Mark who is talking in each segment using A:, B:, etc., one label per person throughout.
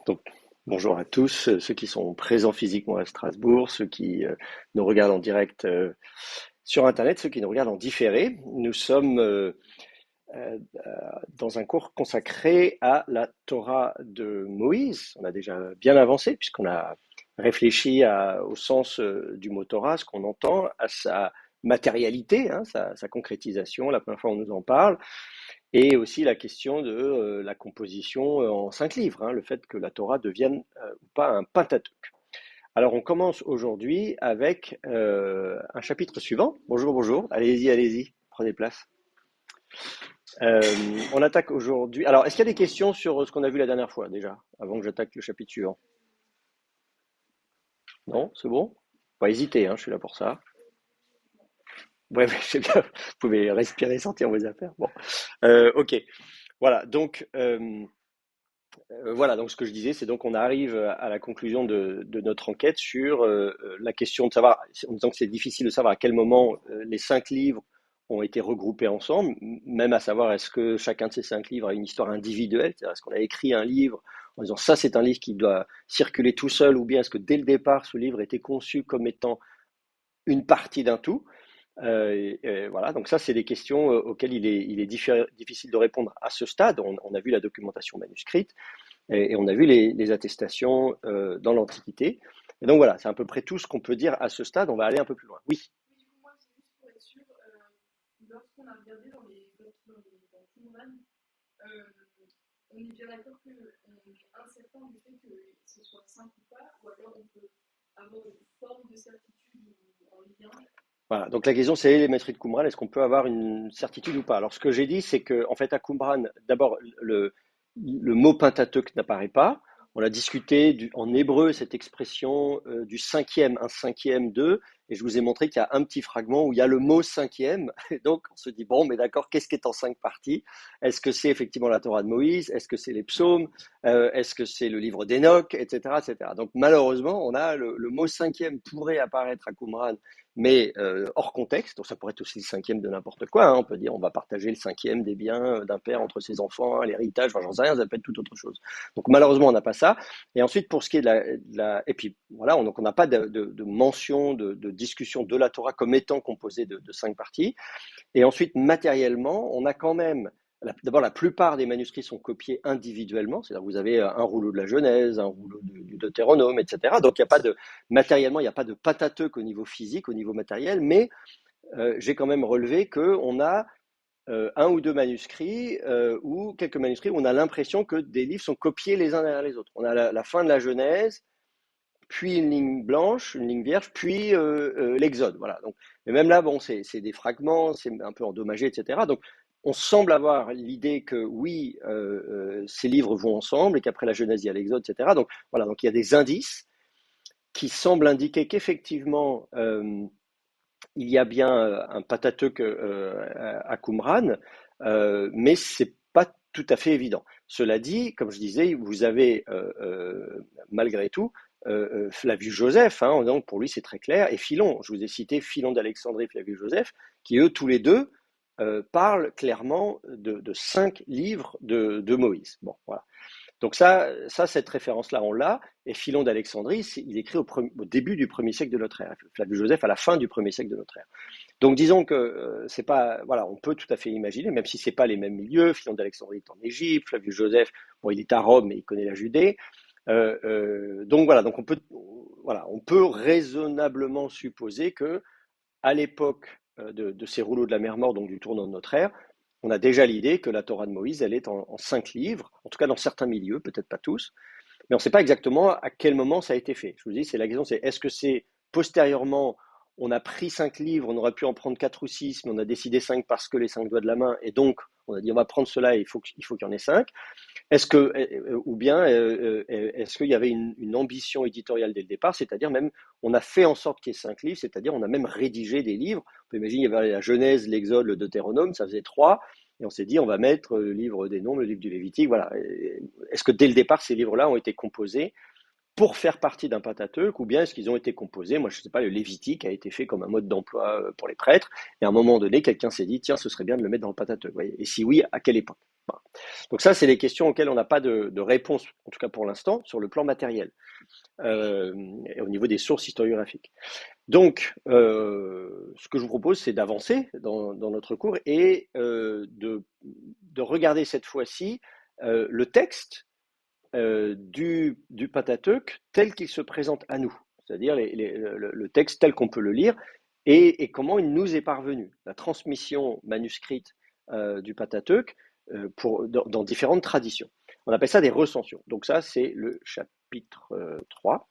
A: Donc, bonjour à tous, ceux qui sont présents physiquement à Strasbourg, ceux qui nous regardent en direct sur Internet, ceux qui nous regardent en différé. Nous sommes euh, dans un cours consacré à la Torah de Moïse. On a déjà bien avancé puisqu'on a réfléchi au sens du mot Torah, ce qu'on entend, à sa matérialité, hein, sa concrétisation. La première fois, on nous en parle. Et aussi la question de la composition en 5 livres, hein, le fait que la Torah devienne ou pas un Pentateuque. Alors on commence aujourd'hui avec un chapitre suivant. Bonjour, bonjour, allez-y, prenez place. Euh, on attaque aujourd'hui. Alors, est-ce qu'il y a des questions sur ce qu'on a vu la dernière fois déjà, avant que j'attaque le chapitre suivant? Non, c'est bon? Pas hésiter, hein, je suis là pour ça. Ouais, mais c'est bien, vous pouvez respirer, sortir vos affaires. Bon, ok. Voilà, donc ce que je disais, c'est donc on arrive à la conclusion de notre enquête sur la question de savoir, en disant que c'est difficile de savoir à quel moment les 5 livres ont été regroupés ensemble, même à savoir est-ce que chacun de ces 5 livres a une histoire individuelle, c'est-à-dire est-ce qu'on a écrit un livre en disant ça c'est un livre qui doit circuler tout seul, ou bien est-ce que dès le départ ce livre était conçu comme étant une partie d'un tout. Voilà, donc ça c'est des questions auxquelles il est difficile de répondre à ce stade. On a vu la documentation manuscrite. Et on a vu les attestations dans l'Antiquité. Et donc voilà, c'est à peu près tout ce qu'on peut dire à ce stade. On va aller un peu plus loin. Oui.
B: Oui, du coup, moi, c'est juste pour être sûr, lorsqu'on a regardé dans Qumran, euh, on est bien d'accord qu'on est incertain du fait que ce soit 5 ou pas, ou alors on peut avoir une forme de certitude en lien.
A: Voilà, donc la question c'est les maîtries de Qumran, est-ce qu'on peut avoir une certitude ou pas? Alors ce que j'ai dit, c'est que en fait à Qumran, d'abord le mot Pentateuque n'apparaît pas. On a discuté en hébreu cette expression du cinquième, un cinquième de, et je vous ai montré qu'il y a un petit fragment où il y a le mot cinquième. Et donc on se dit bon, mais d'accord, qu'est-ce qui est en 5 parties? Est-ce que c'est effectivement la Torah de Moïse? Est-ce que c'est les psaumes? Est-ce que c'est le livre d'Enoch, etc., etc. Donc malheureusement, on a le mot cinquième pourrait apparaître à Qumran mais hors contexte. Donc ça pourrait être aussi le cinquième de n'importe quoi, hein. On peut dire on va partager le cinquième des biens d'un père entre ses enfants, hein, l'héritage, enfin, j'en sais rien, ça peut être tout autre chose. Donc malheureusement on n'a pas ça. Et ensuite pour ce qui est et puis voilà, donc on n'a pas de mention, de discussion de la Torah comme étant composée de 5 parties. Et ensuite matériellement, on a quand même d'abord, la plupart des manuscrits sont copiés individuellement, c'est-à-dire que vous avez un rouleau de la Genèse, un rouleau du Deutéronome, etc. Donc, il n'y a pas matériellement, il n'y a pas de Pentateuque au niveau physique, au niveau matériel, mais j'ai quand même relevé qu'on a un ou deux manuscrits ou quelques manuscrits où on a l'impression que des livres sont copiés les uns derrière les autres. On a la fin de la Genèse, puis une ligne blanche, une ligne vierge, puis l'Exode. Voilà. Donc, mais même là, bon, c'est des fragments, c'est un peu endommagé, etc. Donc, on semble avoir l'idée que oui, ces livres vont ensemble et qu'après la Genèse, il y a l'Exode, etc. Donc, voilà. Donc, il y a des indices qui semblent indiquer qu'effectivement, il y a bien un Pentateuque à Qumran, mais c'est pas tout à fait évident. Cela dit, comme je disais, vous avez malgré tout Flavius Joseph, hein, donc pour lui c'est très clair, et Philon. Je vous ai cité Philon d'Alexandrie et Flavius Joseph, qui eux tous les deux parlent clairement de 5 livres de Moïse. Bon, voilà. Donc cette référence-là, on l'a. Et Philon d'Alexandrie, il écrit au début du 1er siècle de notre ère. Flavius Joseph à la fin du 1er siècle de notre ère. Donc disons que c'est pas, voilà, on peut tout à fait imaginer, même si c'est pas les mêmes milieux. Philon d'Alexandrie est en Égypte, Flavius Joseph, bon, il est à Rome, mais il connaît la Judée. Donc voilà, donc on peut raisonnablement supposer que à l'époque de ces rouleaux de la mer Morte, donc du tournant de notre ère, on a déjà l'idée que la Torah de Moïse, elle est en 5 livres, en tout cas dans certains milieux, peut-être pas tous, mais on ne sait pas exactement à quel moment ça a été fait. Je vous dis, c'est la question, c'est est-ce que c'est postérieurement, on a pris 5 livres, on aurait pu en prendre 4 ou 6, mais on a décidé 5 parce que les 5 doigts de la main, et donc on a dit on va prendre cela et il faut qu'il y en ait 5. Ou bien est-ce qu'il y avait une ambition éditoriale dès le départ, c'est-à-dire même on a fait en sorte qu'il y ait 5 livres, c'est-à-dire on a même rédigé des livres. On peut imaginer il y avait la Genèse, l'Exode, le Deutéronome, ça faisait 3, et on s'est dit on va mettre le livre des Nombres, le livre du Lévitique, voilà. Est-ce que dès le départ ces livres-là ont été composés pour faire partie d'un Pentateuque, ou bien est-ce qu'ils ont été composés, moi je ne sais pas, le Lévitique a été fait comme un mode d'emploi pour les prêtres, et à un moment donné quelqu'un s'est dit tiens ce serait bien de le mettre dans le Pentateuque, voyez. Et si oui, à quelle époque? Voilà. Donc ça, c'est les questions auxquelles on n'a pas de réponse, en tout cas pour l'instant, sur le plan matériel, et au niveau des sources historiographiques. Donc, ce que je vous propose, c'est d'avancer dans notre cours et de regarder cette fois-ci le texte du Pentateuque tel qu'il se présente à nous, c'est-à-dire le texte tel qu'on peut le lire et comment il nous est parvenu, la transmission manuscrite du Pentateuque dans différentes traditions. On appelle ça des recensions. Donc ça, c'est le chapitre 3,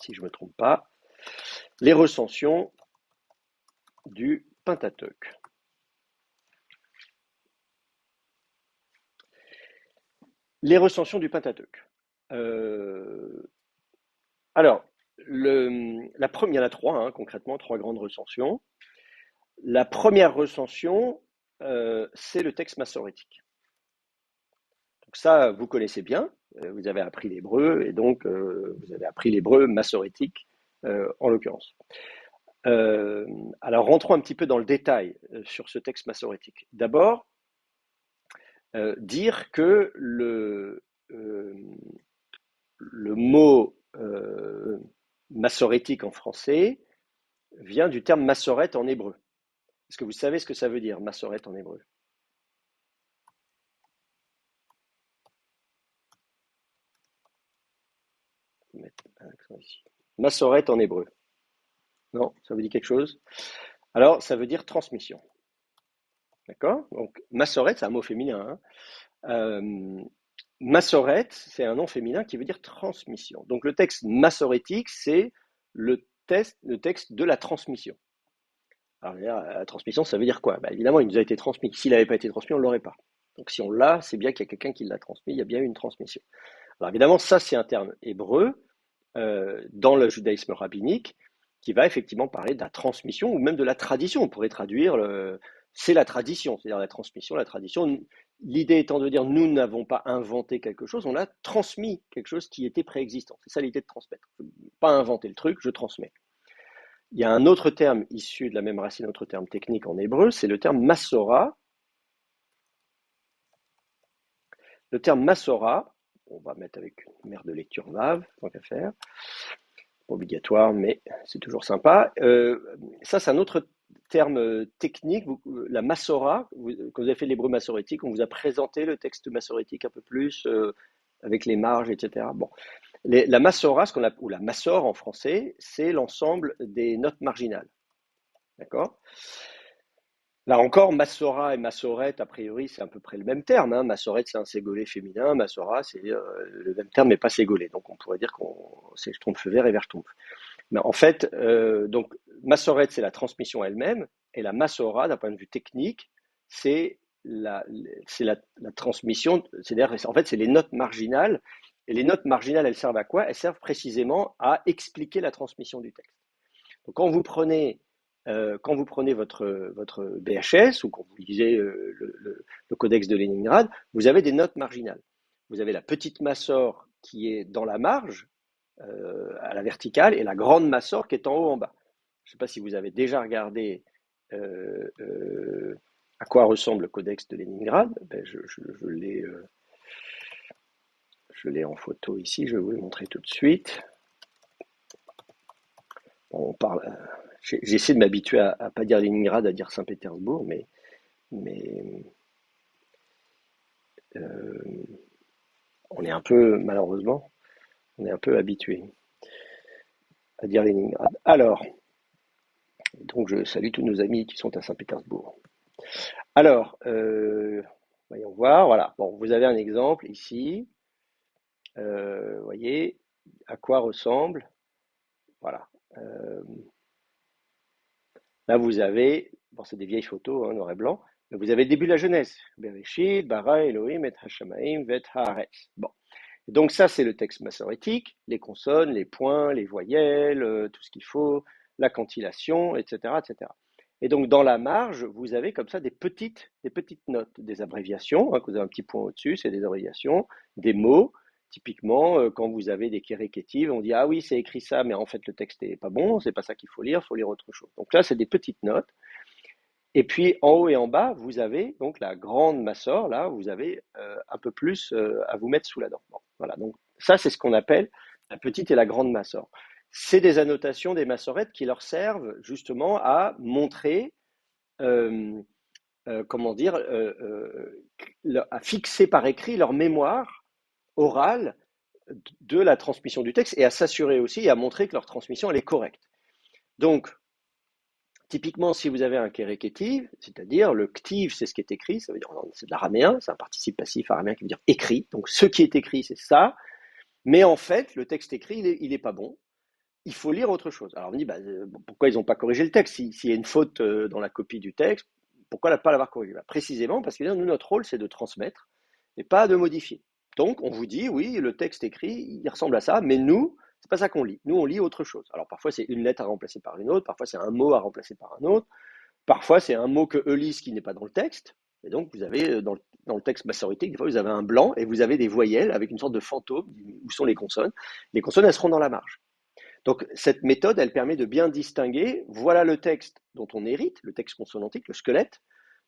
A: si je ne me trompe pas, les recensions du Pentateuque. Les recensions du Pentateuque. Alors, il y en a trois, hein, concrètement, trois grandes recensions. La première recension, c'est le texte massorétique. Donc ça, vous connaissez bien, vous avez appris l'hébreu, et donc vous avez appris l'hébreu massorétique, en l'occurrence. Alors, rentrons un petit peu dans le détail sur ce texte massorétique. D'abord, dire que le mot massorétique en français vient du terme massorette en hébreu. Est-ce que vous savez ce que ça veut dire, massorette en hébreu? Je vais mettre un accent ici. Massorette en hébreu. Non, ça vous dit quelque chose? Alors, ça veut dire transmission. D'accord? Donc, massorette, c'est un mot féminin, hein. Massorette, c'est un nom féminin qui veut dire transmission. Donc, le texte massorétique, c'est le texte de la transmission. Alors, la transmission, ça veut dire quoi? Bah, évidemment, il nous a été transmis. S'il n'avait pas été transmis, on ne l'aurait pas. Donc, si on l'a, c'est bien qu'il y a quelqu'un qui l'a transmis, il y a bien eu une transmission. Alors, évidemment, ça, c'est un terme hébreu dans le judaïsme rabbinique qui va effectivement parler de la transmission ou même de la tradition. On pourrait traduire c'est la tradition, c'est-à-dire la transmission, la tradition. L'idée étant de dire nous n'avons pas inventé quelque chose, on a transmis quelque chose qui était préexistant. C'est ça l'idée de transmettre. Je n'ai pas inventé le truc, je transmets. Il y a un autre terme issu de la même racine, un autre terme technique en hébreu, c'est le terme massora. Le terme massora, on va mettre avec une mère de lecture Vav, tant qu'à faire, pas obligatoire, mais c'est toujours sympa. Ça, c'est un autre terme technique, la massora, quand vous avez fait l'hébreu massorétique, on vous a présenté le texte massorétique un peu plus, avec les marges, etc. Bon. La massora, ou la massore en français, c'est l'ensemble des notes marginales. D'accord? Là encore, massora et massorette, a priori, c'est à peu près le même terme, hein. Massorette, c'est un ségolé féminin, massora, c'est le même terme, mais pas ségolé. Donc on pourrait dire que c'est schtroumpf vert et vert schtroumpf. Mais en fait, donc massorette, c'est la transmission elle-même, et la massora, d'un point de vue technique, c'est la transmission, c'est-à-dire, en fait, c'est les notes marginales. Et les notes marginales, elles servent à quoi? Elles servent précisément à expliquer la transmission du texte. Donc quand vous prenez votre BHS ou quand vous lisez le codex de Leningrad, vous avez des notes marginales. Vous avez la petite massore qui est dans la marge, à la verticale, et la grande massore qui est en haut en bas. Je ne sais pas si vous avez déjà regardé à quoi ressemble le codex de Leningrad. Ben, je l'ai en photo ici, je vais vous le montrer tout de suite. Bon, on parle. J'essaie de m'habituer à ne pas dire Leningrad, à dire Saint-Pétersbourg, mais on est un peu, malheureusement, on est un peu habitué à dire Leningrad. Alors, donc je salue tous nos amis qui sont à Saint-Pétersbourg. Alors, voyons voir, voilà. Bon, vous avez un exemple ici. Voyez à quoi ressemble. Voilà. Là, vous avez, bon, c'est des vieilles photos, hein, noir et blanc, mais vous avez le début de la Genèse. Bereshit, bara Elohim et Hashamaim vet haaretz. Bon. Donc ça, c'est le texte massorétique, les consonnes, les points, les voyelles, tout ce qu'il faut, la cantillation, etc., etc. Et donc dans la marge, vous avez comme ça des petites notes, des abréviations, hein, que vous avez un petit point au-dessus, c'est des abréviations, des mots. Typiquement, quand vous avez des kérékétives, on dit ah oui, c'est écrit ça, mais en fait le texte n'est pas bon, c'est pas ça qu'il faut lire autre chose. Donc là, c'est des petites notes. Et puis en haut et en bas, vous avez donc la grande massore, là, où vous avez un peu plus à vous mettre sous la dent. Bon, voilà, donc ça, c'est ce qu'on appelle la petite et la grande massore. C'est des annotations des massorettes qui leur servent justement à montrer, euh, comment dire, à fixer par écrit leur mémoire orale de la transmission du texte et à s'assurer aussi et à montrer que leur transmission elle est correcte. Donc, typiquement, si vous avez un kérékétiv, c'est-à-dire le ktiv, c'est ce qui est écrit, ça veut dire c'est de l'araméen, c'est un participe passif araméen qui veut dire écrit. Donc, ce qui est écrit, c'est ça. Mais en fait, le texte écrit, il est pas bon. Il faut lire autre chose. Alors, on me dit, bah, pourquoi ils n'ont pas corrigé le texte? S'il y a une faute dans la copie du texte, pourquoi ne pas l'avoir corrigé? Bah, précisément parce que nous, notre rôle, c'est de transmettre et pas de modifier. Donc, on vous dit, oui, le texte écrit, il ressemble à ça, mais nous, c'est pas ça qu'on lit. Nous, on lit autre chose. Alors, parfois, c'est une lettre à remplacer par une autre, parfois, c'est un mot à remplacer par un autre, parfois, c'est un mot que eux lisent qui n'est pas dans le texte. Et donc, vous avez dans le texte maçonnique, des fois, vous avez un blanc et vous avez des voyelles avec une sorte de fantôme où sont les consonnes. Les consonnes, elles seront dans la marge. Donc, cette méthode, elle permet de bien distinguer, voilà le texte dont on hérite, le texte consonantique, le squelette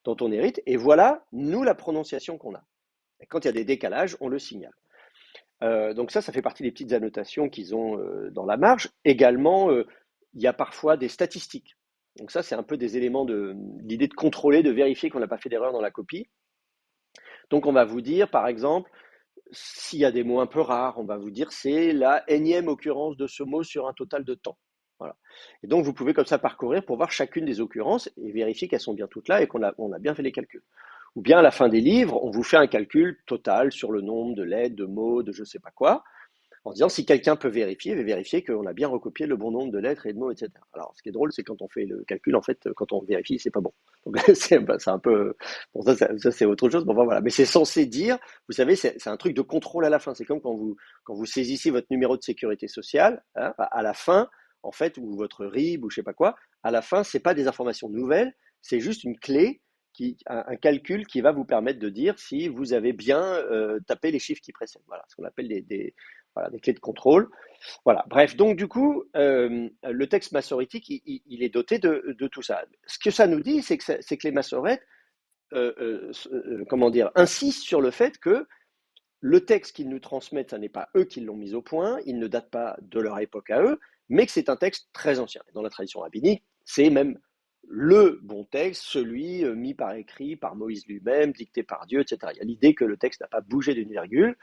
A: dont on hérite, et voilà, nous, la prononciation qu'on a. Et quand il y a des décalages, on le signale. Donc ça fait partie des petites annotations qu'ils ont dans la marge. Également, il y a parfois des statistiques. Donc ça, c'est un peu des éléments de l'idée de contrôler, de vérifier qu'on n'a pas fait d'erreur dans la copie. Donc on va vous dire, par exemple, s'il y a des mots un peu rares, on va vous dire c'est la énième occurrence de ce mot sur un total de temps. Voilà. Et donc vous pouvez comme ça parcourir pour voir chacune des occurrences et vérifier qu'elles sont bien toutes là et qu'on a bien fait les calculs. Ou bien à la fin des livres, on vous fait un calcul total sur le nombre de lettres, de mots, de je ne sais pas quoi, en disant si quelqu'un peut vérifier qu'on a bien recopié le bon nombre de lettres et de mots, etc. Alors, ce qui est drôle, c'est quand on fait le calcul, en fait, quand on vérifie, c'est pas bon. Donc, c'est un peu, bon, ça c'est autre chose. Bon, enfin, voilà. Mais c'est censé dire, vous savez, c'est un truc de contrôle à la fin. C'est comme quand vous saisissez votre numéro de sécurité sociale, hein, à la fin, en fait, ou votre RIB, ou je sais pas quoi, à la fin, c'est pas des informations nouvelles, c'est juste une clé un calcul qui va vous permettre de dire si vous avez bien tapé les chiffres qui précèdent. Voilà, ce qu'on appelle voilà, des clés de contrôle. Voilà, bref, donc du coup, le texte massorétique, il est doté de tout ça. Ce que ça nous dit, c'est que les massorètes, comment dire, insistent sur le fait que le texte qu'ils nous transmettent, ce n'est pas eux qui l'ont mis au point, il ne date pas de leur époque à eux, mais que c'est un texte très ancien. Dans la tradition rabbinique, c'est même le bon texte, celui mis par écrit par Moïse lui-même, dicté par Dieu, etc. Il y a l'idée que le texte n'a pas bougé d'une virgule,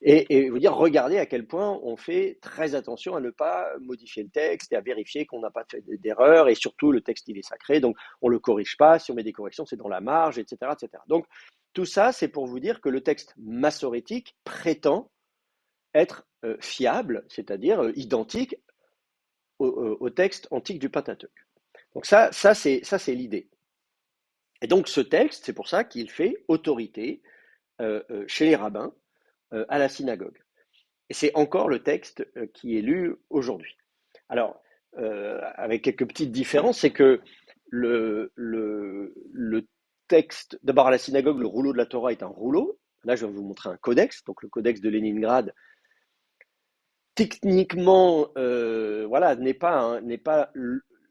A: et vous dire, regardez à quel point on fait très attention à ne pas modifier le texte et à vérifier qu'on n'a pas fait d'erreur, et surtout le texte il est sacré, donc on ne le corrige pas, si on met des corrections c'est dans la marge, etc., etc. Donc tout ça c'est pour vous dire que le texte massorétique prétend être fiable, c'est-à-dire identique au texte antique du Pentateuque. Donc ça c'est l'idée. Et donc ce texte, c'est pour ça qu'il fait autorité chez les rabbins à la synagogue. Et c'est encore le texte qui est lu aujourd'hui. Alors, avec quelques petites différences, c'est que le texte, d'abord à la synagogue, le rouleau de la Torah est un rouleau. Là, je vais vous montrer un codex, donc le codex de Leningrad. Techniquement, voilà, n'est pas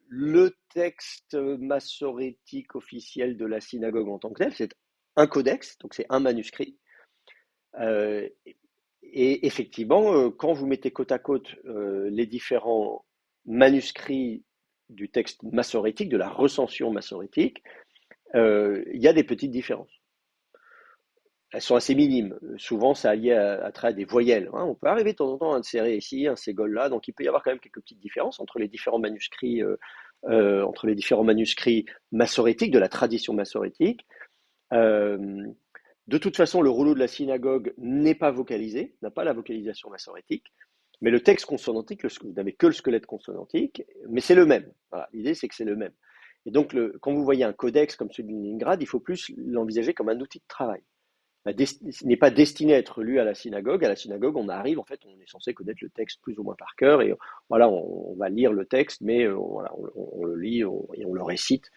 A: le texte massorétique officiel de la synagogue en tant que tel. C'est un codex, donc c'est un manuscrit. Euh, et effectivement, quand vous mettez côte à côte les différents manuscrits du texte massorétique, de la recension massorétique, il y a des petites différences. Elles sont assez minimes. Souvent, ça est lié à travers des voyelles, hein. On peut arriver de temps en temps à insérer ici, un ségol là, donc il peut y avoir quand même quelques petites différences entre les différents manuscrits massorétiques, de la tradition massorétique. Euh, de toute façon, le rouleau de la synagogue n'est pas vocalisé, n'a pas la vocalisation massorétique, mais le texte consonantique, vous n'avez que le squelette consonantique, mais c'est le même. Voilà, l'idée, c'est que c'est le même. Et donc, quand vous voyez un codex comme celui de Leningrad, il faut plus l'envisager comme un outil de travail. Il n'est pas destiné à être lu à la synagogue. À la synagogue, on arrive, en fait, on est censé connaître le texte plus ou moins par cœur, et voilà, on va lire le texte, mais voilà, on le lit et on le récite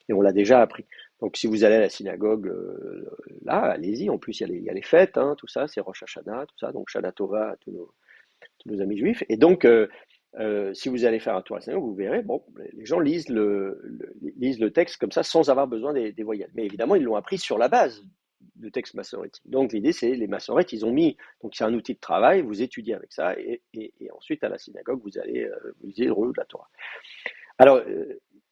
A: et on l'a déjà appris. Donc si vous allez à la synagogue, là, allez-y. En plus, il y a les fêtes, hein, tout ça, c'est Rosh Hashanah, tout ça. Donc Shana Tova à tous nos amis juifs. Et donc, Si vous allez faire un tour à la synagogue, vous verrez, bon, les gens lisent le texte comme ça sans avoir besoin des voyelles. Mais évidemment, ils l'ont appris sur la base du texte massorétique. Donc l'idée, c'est les massorètes, ils ont mis, donc c'est un outil de travail, vous étudiez avec ça, et ensuite à la synagogue, vous lisez le de la Torah. Alors,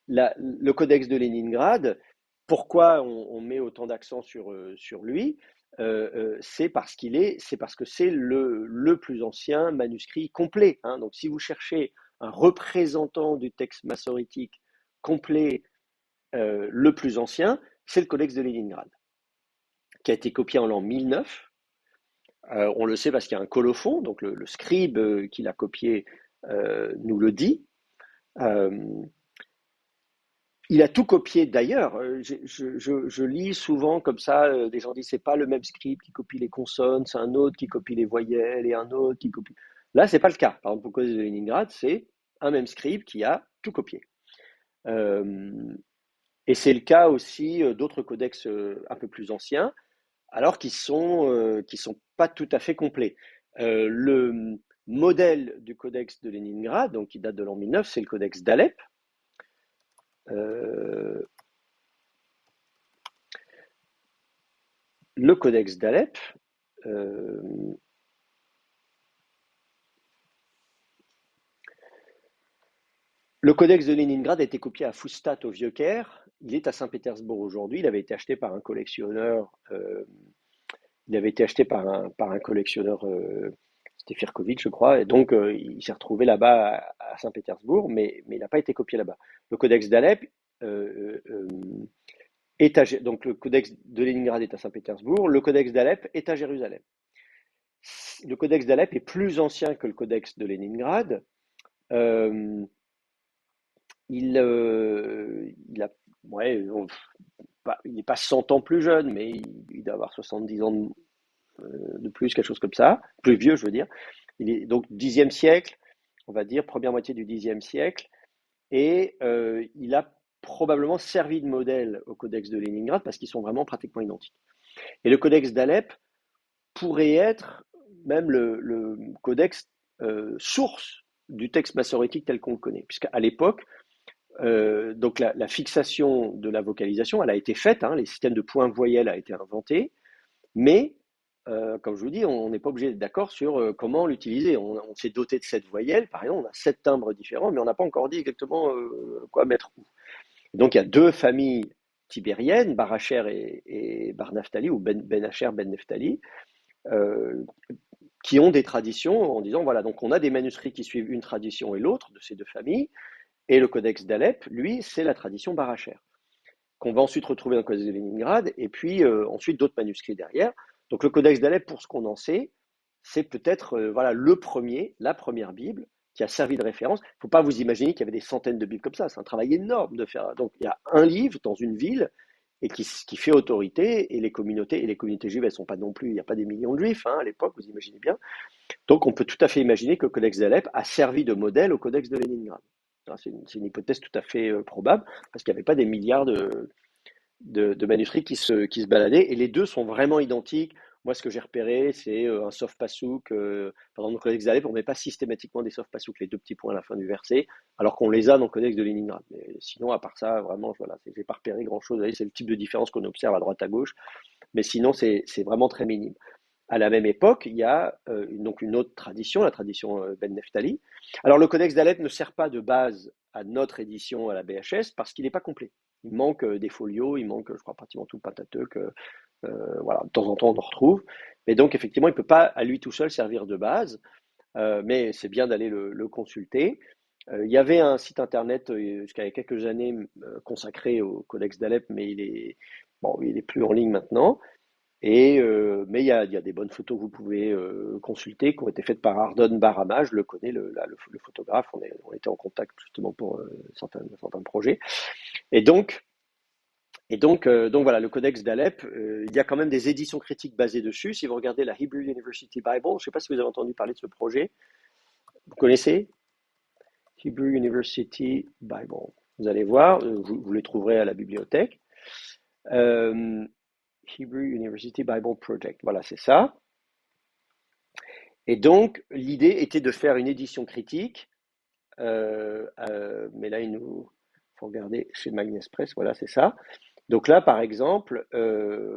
A: le codex de Leningrad, pourquoi on met autant d'accent sur lui? C'est parce que c'est le plus ancien manuscrit complet, hein. Donc, si vous cherchez un représentant du texte massorétique complet, le plus ancien, c'est le codex de Leningrad, qui a été copié en l'an 1009. On le sait parce qu'il y a un colophon, donc le scribe qui l'a copié nous le dit. Euh, Il a tout copié d'ailleurs. Je lis souvent comme ça, des gens disent c'est pas le même script qui copie les consonnes, c'est un autre qui copie les voyelles et un autre qui copie. Là, c'est pas le cas. Par exemple, pour cause de Leningrad, c'est un même script qui a tout copié. Euh, et c'est le cas aussi d'autres codex un peu plus anciens, alors qui sont pas tout à fait complets. Le modèle du codex de Leningrad, donc qui date de l'an 1009, c'est le codex d'Alep. Euh, le codex d'Alep, euh, le codex de Leningrad a été copié à Fustat au Vieux-Caire. Il est à Saint-Pétersbourg aujourd'hui. Il avait été acheté par un collectionneur. Il avait été acheté par un collectionneur, c'était Firkovitch, je crois. Et donc, il s'est retrouvé là-bas à Saint-Pétersbourg, mais il n'a pas été copié là-bas. Le codex d'Alep donc le codex de Leningrad est à Saint-Pétersbourg. Le codex d'Alep est à Jérusalem. Le codex d'Alep est plus ancien que le codex de Leningrad. Euh, il a, ouais, il n'est pas 100 ans plus jeune, mais il doit avoir 70 ans de plus, quelque chose comme ça. Plus vieux, je veux dire. Il est donc 10e siècle, on va dire, première moitié du 10e siècle. Et il a probablement servi de modèle au codex de Leningrad parce qu'ils sont vraiment pratiquement identiques. Et le codex d'Alep pourrait être même le codex source du texte massorétique tel qu'on le connaît. Puisqu'à l'époque, donc la fixation de la vocalisation, elle a été faite, hein, les systèmes de points voyelles a été inventé, mais comme je vous dis, on n'est pas obligé d'être d'accord sur comment l'utiliser. On s'est doté de 7 voyelles, par exemple, on a 7 timbres différents, mais on n'a pas encore dit exactement quoi mettre où. Donc il y a deux familles tibériennes, Baracher et Bar Naphtali, ou Ben Hacher, Ben Naphtali, euh, qui ont des traditions en disant, voilà, donc on a des manuscrits qui suivent une tradition et l'autre de ces deux familles, et le codex d'Alep, lui, c'est la tradition Baracher, qu'on va ensuite retrouver dans le codex de Leningrad, et puis ensuite d'autres manuscrits derrière. Donc le codex d'Alep, pour ce qu'on en sait, c'est peut-être voilà, la première Bible qui a servi de référence. Il ne faut pas vous imaginer qu'il y avait des centaines de Bibles comme ça, c'est un travail énorme de faire. Donc il y a un livre dans une ville et qui fait autorité, et les communautés juives, elles sont pas non plus, il n'y a pas des millions de juifs hein, à l'époque, vous imaginez bien. Donc on peut tout à fait imaginer que le codex d'Alep a servi de modèle au codex de Leningrad. C'est une hypothèse tout à fait probable, parce qu'il n'y avait pas des milliards de manuscrits qui se baladaient, et les deux sont vraiment identiques. Moi, ce que j'ai repéré, c'est un soft passouk. Par exemple, dans le codex d'Alep, on ne met pas systématiquement des soft passouk, les deux petits points à la fin du verset, alors qu'on les a dans le codex de Leningrad. Mais sinon, à part ça, vraiment, voilà, j'ai pas repéré grand-chose. C'est le type de différence qu'on observe à droite à gauche, mais sinon, c'est vraiment très minime. À la même époque, il y a donc une autre tradition, la tradition Ben Neftali. Alors le codex d'Alep ne sert pas de base à notre édition à la BHS parce qu'il n'est pas complet. Il manque des folios, il manque, je crois, pratiquement tout le Pentateuque. Voilà, de temps en temps, on en retrouve. Mais donc, effectivement, il ne peut pas à lui tout seul servir de base, mais c'est bien d'aller le consulter. Il y avait un site internet jusqu'à il y a quelques années consacré au codex d'Alep, mais il est plus en ligne maintenant. Mais il y a des bonnes photos que vous pouvez consulter qui ont été faites par Ardon Barama, je le connais, le photographe, on était en contact justement pour certains projets. Et donc, donc voilà, le codex d'Alep, il y a quand même des éditions critiques basées dessus. Si vous regardez la Hebrew University Bible, je ne sais pas si vous avez entendu parler de ce projet, vous connaissez Hebrew University Bible. Vous allez voir, vous les trouverez à la bibliothèque. Euh, Hebrew University Bible Project, voilà, c'est ça. Et donc, l'idée était de faire une édition critique mais là, il nous faut regarder chez Magnus Press, voilà, c'est ça. Donc là, par exemple, alors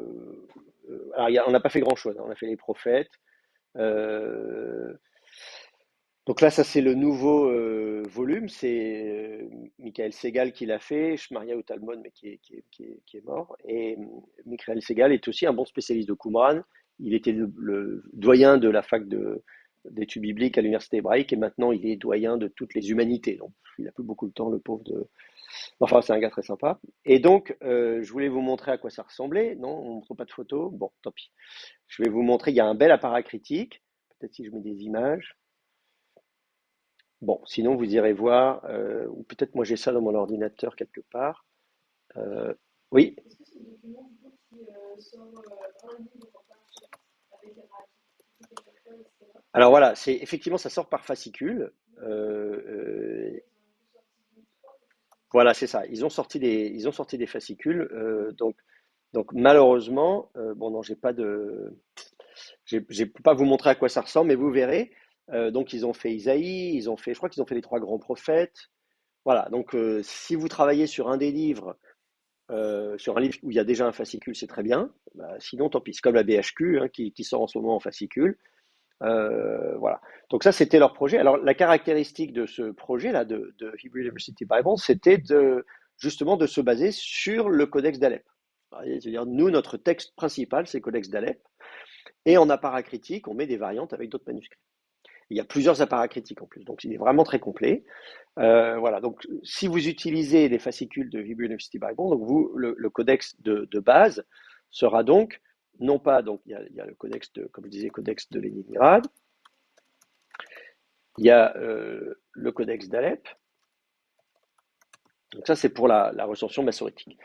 A: on n'a pas fait grand-chose, hein. On a fait les prophètes. euh, donc là, ça c'est le nouveau volume, c'est Michael Segal qui l'a fait, Shmaria ou Talmud, mais qui est mort. Et Michael Segal est aussi un bon spécialiste de Qumran. Il était le doyen de la fac d'études bibliques à l'université hébraïque et maintenant il est doyen de toutes les humanités. Donc il n'a plus beaucoup de temps, le pauvre de. Enfin, c'est un gars très sympa. Et donc, je voulais vous montrer à quoi ça ressemblait. Non, on ne montre pas de photos. Bon, tant pis. Je vais vous montrer. Il y a un bel appareil critique. Peut-être si je mets des images. Bon, sinon vous irez voir, ou peut-être moi j'ai ça dans mon ordinateur quelque part. Euh, oui.
B: Est-ce que c'est le document du coup qui sort un livre par chapitre avec la pratique à chaque fois, etc.
A: Alors voilà, c'est effectivement ça sort par fascicule. Voilà, c'est ça. Ils ont sorti des fascicules. Donc malheureusement, bon non, j'ai peux pas vous montrer à quoi ça ressemble, mais vous verrez. Donc ils ont fait Isaïe, je crois qu'ils ont fait les trois grands prophètes. Voilà. Donc si vous travaillez sur un des livres, sur un livre où il y a déjà un fascicule, c'est très bien. Bah, sinon, tant pis. C'est comme la BHQ hein, qui sort en ce moment en fascicule. Voilà. Donc ça, c'était leur projet. Alors la caractéristique de ce projet-là de Hebrew University Bible, c'était justement de se baser sur le Codex d'Alep. C'est-à-dire, nous, notre texte principal, c'est le Codex d'Alep. Et en apparat critique, on met des variantes avec d'autres manuscrits. Il y a plusieurs apparats critiques en plus, donc il est vraiment très complet. Voilà, donc si vous utilisez les fascicules de Hebrew University Bible, donc vous, le codex de base sera donc, non pas, donc il y a le codex de, comme je disais, codex de Leningrad, il y a le codex d'Alep, donc ça c'est pour la recension massorétique.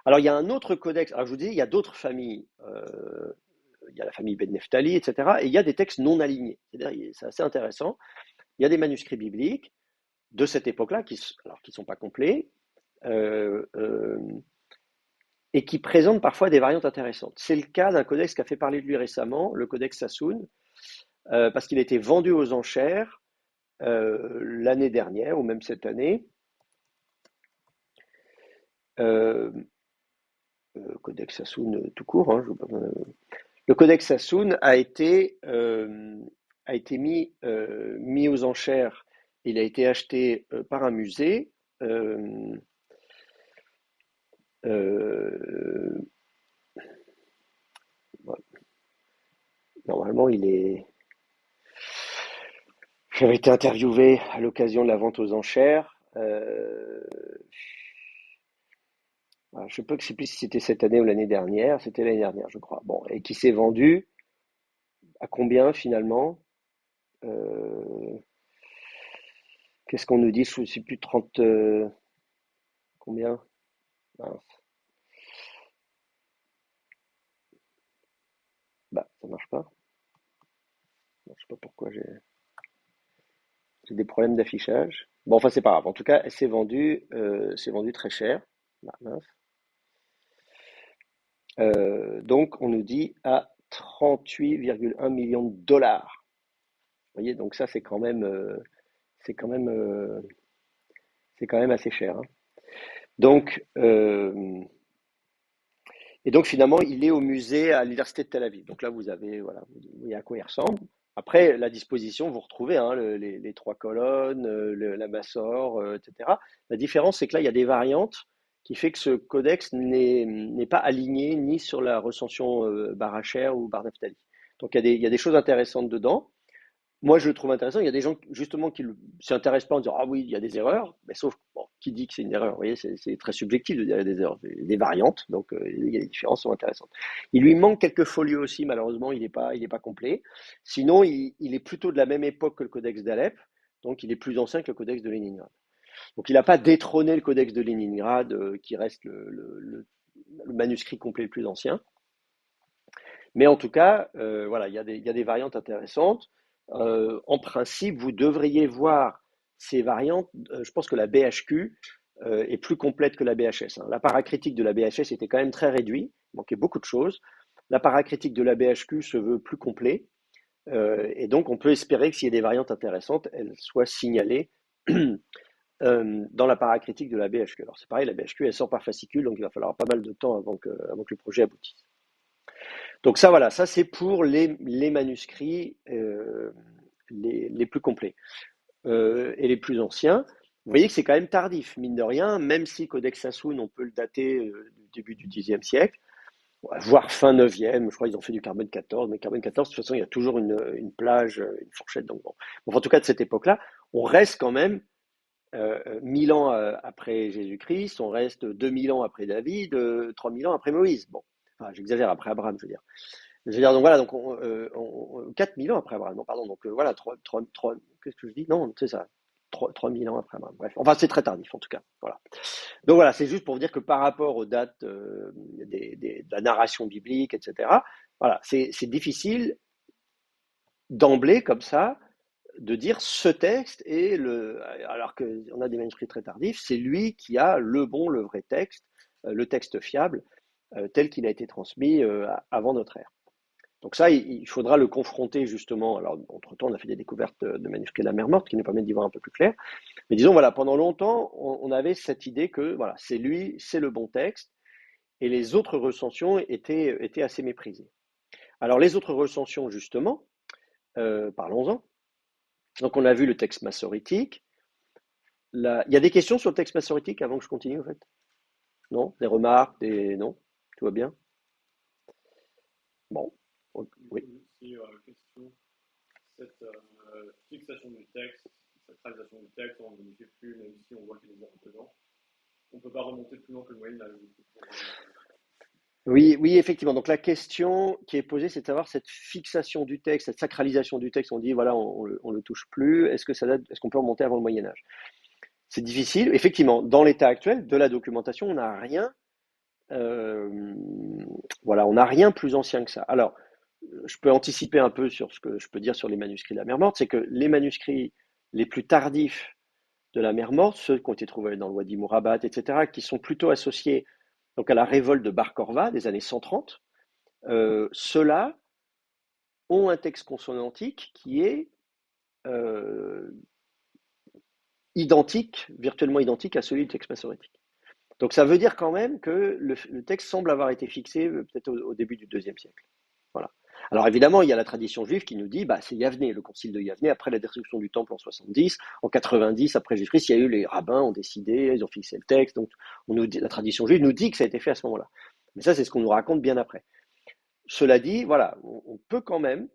A: Alors il y a un autre codex, alors je vous dis, il y a d'autres familles, il y a la famille Ben Neftali, etc., et il y a des textes non alignés, c'est assez intéressant, il y a des manuscrits bibliques de cette époque-là, qui ne sont pas complets, euh, euh, et qui présentent parfois des variantes intéressantes. C'est le cas d'un codex qui a fait parler de lui récemment, le codex Sassoon, parce qu'il a été vendu aux enchères l'année dernière, ou même cette année. Euh, Codex Sassoon tout court, hein, le codex Sassoon a été mis aux enchères. Il a été acheté par un musée. Euh, euh, Normalement, j'avais été interviewé à l'occasion de la vente aux enchères. Je ne sais plus si c'était cette année ou l'année dernière. C'était l'année dernière, je crois. Bon, et qui s'est vendu à combien finalement? Euh, Qu'est-ce qu'on nous dit? Je ne sais plus 30. Combien? Mince. Bah, ça marche pas. Je sais pas pourquoi j'ai des problèmes d'affichage. Bon, enfin, c'est pas grave. En tout cas, elle s'est vendu très cher. Bah, mince. Donc, on nous dit à 38,1 millions de dollars. Vous voyez, donc ça, c'est quand même, euh, c'est quand même assez cher, hein. Donc, et donc finalement, il est au musée à l'université de Tel Aviv. Donc là, voilà, vous voyez à quoi il ressemble. Après, la disposition, vous retrouvez hein, les trois colonnes, la Massor, etc. La différence, c'est que là, il y a des variantes qui fait que ce codex n'est pas aligné ni sur la recension Baracher ou Bar Naftali. Donc il y a des choses intéressantes dedans. Moi, je le trouve intéressant. Il y a des gens, justement, qui ne s'intéressent pas en disant, ah oui, il y a des erreurs. Mais sauf, bon, qui dit que c'est une erreur? Vous voyez, c'est très subjectif de dire qu'il y a des erreurs, des variantes. Donc, il y a des différences sont intéressantes. Il lui manque quelques folios aussi, malheureusement, il est pas complet. Sinon, il est plutôt de la même époque que le codex d'Alep. Donc, il est plus ancien que le codex de Leningrad. Donc, il n'a pas détrôné le codex de Leningrad, qui reste le manuscrit complet le plus ancien. Mais en tout cas, voilà, il y a des variantes intéressantes. En principe, vous devriez voir ces variantes. Je pense que la BHQ est plus complète que la BHS, hein. L'apparat critique de la BHS était quand même très réduit, il manquait beaucoup de choses. L'apparat critique de la BHQ se veut plus complet, et donc on peut espérer que s'il y a des variantes intéressantes, elles soient signalées dans la paracritique de la BHQ. Alors c'est pareil, la BHQ, elle sort par fascicule, donc il va falloir pas mal de temps avant que le projet aboutisse. Donc ça, voilà, ça c'est pour les manuscrits les plus complets et les plus anciens. Vous voyez que c'est quand même tardif, mine de rien, même si Codex Sassoon, on peut le dater du début du Xe siècle, voire fin 9e, je crois qu'ils ont fait du carbone 14, mais carbone 14, de toute façon, il y a toujours une plage, une fourchette. Donc bon. Enfin, en tout cas, de cette époque-là, on reste quand même 1000 ans après Jésus-Christ, on reste 2000 ans après David, 3000 ans après Moïse. Bon, enfin, j'exagère, après Abraham, je veux dire. Je veux dire, donc voilà, donc 4000 ans après Abraham, non, pardon, donc voilà, qu'est-ce que je dis? Non, c'est ça, 3000 ans après Abraham, bref, enfin c'est très tardif en tout cas, voilà. Donc voilà, c'est juste pour vous dire que par rapport aux dates de la narration biblique, etc., voilà, c'est difficile d'emblée comme ça de dire ce texte est alors qu'on a des manuscrits très tardifs, c'est lui qui a le bon, le vrai texte, le texte fiable, tel qu'il a été transmis avant notre ère. Donc ça, il faudra le confronter justement. Alors, entre-temps, on a fait des découvertes de manuscrits de la mer Morte qui nous permettent d'y voir un peu plus clair. Mais disons, voilà, pendant longtemps, on avait cette idée que voilà, c'est lui, c'est le bon texte, et les autres recensions étaient assez méprisées. Alors, les autres recensions, justement, parlons-en. Donc, on a vu le texte massorétique. Il y a des questions sur le texte massorétique avant que je continue, en fait? Non? Des remarques? Non? Tout va bien? Bon. Oui.
C: Oui, aussi, question, cette fixation du texte, cette réalisation du texte, on ne modifie plus, même si on voit qu'il y a des erreurs dedans. On ne peut pas remonter plus loin que le Moyen Âge.
A: Oui, oui, effectivement. Donc la question qui est posée, c'est de savoir cette fixation du texte, cette sacralisation du texte. On dit voilà, on le touche plus. Est-ce qu'on peut remonter avant le Moyen Âge? C'est difficile. Effectivement, dans l'état actuel de la documentation, on n'a rien. euh, voilà, on n'a rien plus ancien que ça. Alors, je peux anticiper un peu sur ce que je peux dire sur les manuscrits de la Mer Morte, c'est que les manuscrits les plus tardifs de la Mer Morte, ceux qui ont été trouvés dans le Wadi Mourabat, etc., qui sont plutôt associés donc à la révolte de Bar Korva des années 130, ceux-là ont un texte consonantique qui est euh, identique, virtuellement identique à celui du texte massorétique. Donc ça veut dire quand même que le texte semble avoir été fixé peut-être au début du IIe siècle. Voilà. Alors évidemment, il y a la tradition juive qui nous dit, bah, c'est Yavné, le concile de Yavné, après la destruction du temple en 70, en 90, après Jésus-Christ, il y a eu les rabbins ont décidé, ils ont fixé le texte, donc la tradition juive nous dit que ça a été fait à ce moment-là. Mais ça, c'est ce qu'on nous raconte bien après. Cela dit, voilà, on peut quand même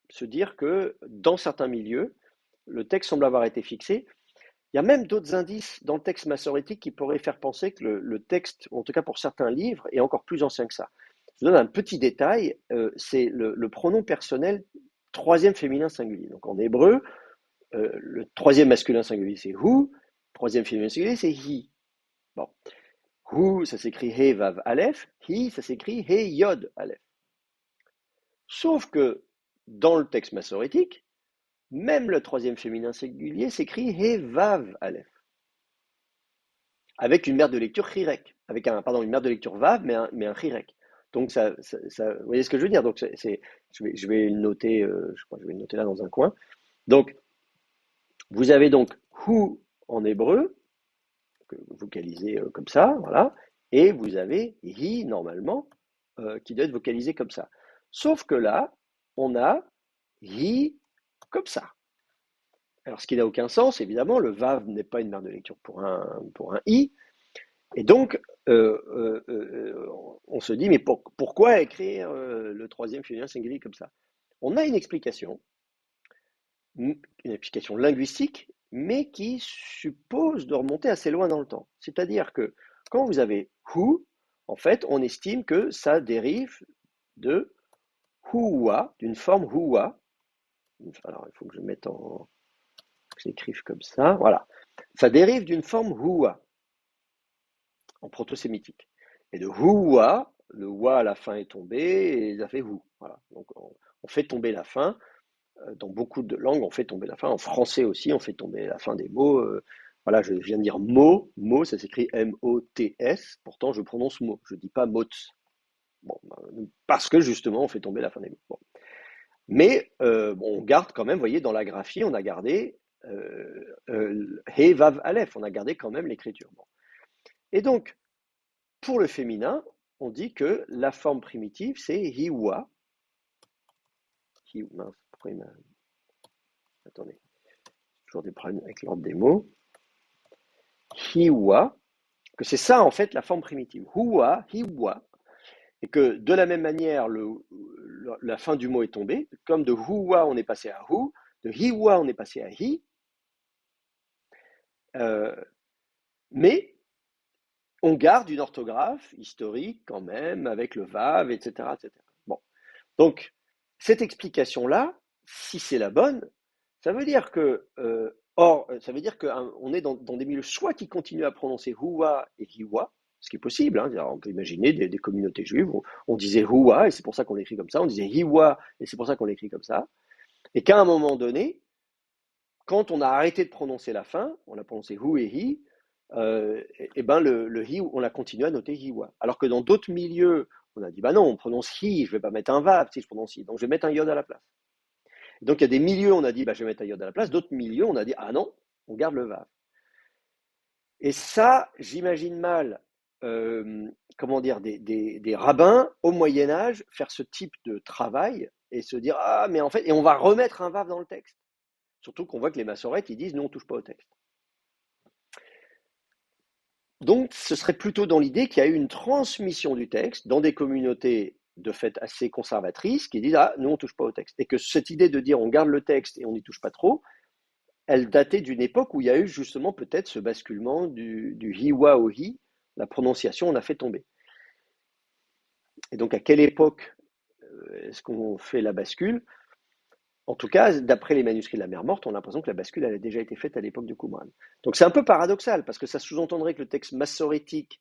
A: se dire que dans certains milieux, le texte semble avoir été fixé. Il y a même d'autres indices dans le texte massorétique qui pourraient faire penser que le texte, en tout cas pour certains livres, est encore plus ancien que ça. Je vous donne un petit détail, c'est le pronom personnel troisième féminin singulier. Donc en hébreu, le troisième masculin singulier c'est hu, troisième féminin singulier c'est hi. Bon, hu ça s'écrit he vav aleph, hi ça s'écrit he yod aleph. Sauf que dans le texte massorétique, même le troisième féminin singulier s'écrit he vav aleph, avec une mère de lecture chirek, avec une mère de lecture vav, mais un chirek. Donc vous voyez ce que je veux dire. Donc je vais le noter, je crois que je vais le noter là dans un coin. Donc vous avez donc hu en hébreu, que vous vocalisez comme ça, voilà, et vous avez hi normalement, qui doit être vocalisé comme ça. Sauf que là, on a hi comme ça. Alors, ce qui n'a aucun sens, évidemment, le vav n'est pas une mère de lecture pour un i, et donc on se dit, mais pourquoi écrire le troisième féminin singulier comme ça? On a une explication linguistique, mais qui suppose de remonter assez loin dans le temps. C'est-à-dire que quand vous avez who, en fait, on estime que ça dérive de huwa, d'une forme huwa. Alors, il faut que je mette que j'écrive comme ça. Voilà. Ça dérive d'une forme huwa, en proto-sémitique. Et de huwa, le wa à la fin est tombé, et ça fait hu. Voilà. Donc, on fait tomber la fin. Dans beaucoup de langues, on fait tomber la fin. En français aussi, on fait tomber la fin des mots. Voilà, je viens de dire mot. Mot, ça s'écrit M-O-T-S. Pourtant, je prononce mot. Je ne dis pas mots. Bon, parce que justement, on fait tomber la fin des mots. Bon. Mais on garde quand même, vous voyez, dans la graphie, on a gardé He, Vav, Aleph. On a gardé quand même l'écriture. Bon. Et donc, pour le féminin, on dit que la forme primitive, c'est Hiwa. Mince, pourquoi il m'a... Attendez, toujours des problèmes avec l'ordre des mots. Hiwa, que c'est ça en fait la forme primitive. Huwa, Hiwa. Et que de la même manière, la fin du mot est tombée. Comme de Huwa, on est passé à Hu. De Hiwa, on est passé à Hi. Mais on garde une orthographe historique quand même, avec le Vav, etc. etc. Bon. Donc, cette explication-là, si c'est la bonne, ça veut dire que, ça veut dire qu'on est dans des milieux soit qui continuent à prononcer Huwa et Hiwa, ce qui est possible, hein, on peut imaginer des communautés juives où on disait Huwa et c'est pour ça qu'on l'écrit comme ça, on disait Hiwa et c'est pour ça qu'on l'écrit comme ça, et qu'à un moment donné, quand on a arrêté de prononcer la fin, on a prononcé Hu et Hi, et ben le Hi, on a continué à noter Hiwa. Alors que dans d'autres milieux, on a dit, bah non, on prononce Hi, je vais pas mettre un Vav si je prononce Hi, donc je vais mettre un Yod à la place. Donc il y a des milieux, on a dit, bah, je vais mettre un Yod à la place, d'autres milieux, on a dit, ah non, on garde le Vav. Et ça, j'imagine mal, comment dire, des rabbins au Moyen-Âge faire ce type de travail et se dire, ah, mais en fait, et on va remettre un Vav dans le texte. Surtout qu'on voit que les massorètes, ils disent, nous, on ne touche pas au texte. Donc, ce serait plutôt dans l'idée qu'il y a eu une transmission du texte dans des communautés de fait assez conservatrices qui disent, ah, nous, on ne touche pas au texte. Et que cette idée de dire, on garde le texte et on n'y touche pas trop, elle datait d'une époque où il y a eu justement peut-être ce basculement du hiwa au hi, la prononciation, on a fait tomber. Et donc, à quelle époque est-ce qu'on fait la bascule? En tout cas, d'après les manuscrits de la Mer Morte, on a l'impression que la bascule elle a déjà été faite à l'époque du Qumran. Donc c'est un peu paradoxal, parce que ça sous-entendrait que le texte massorétique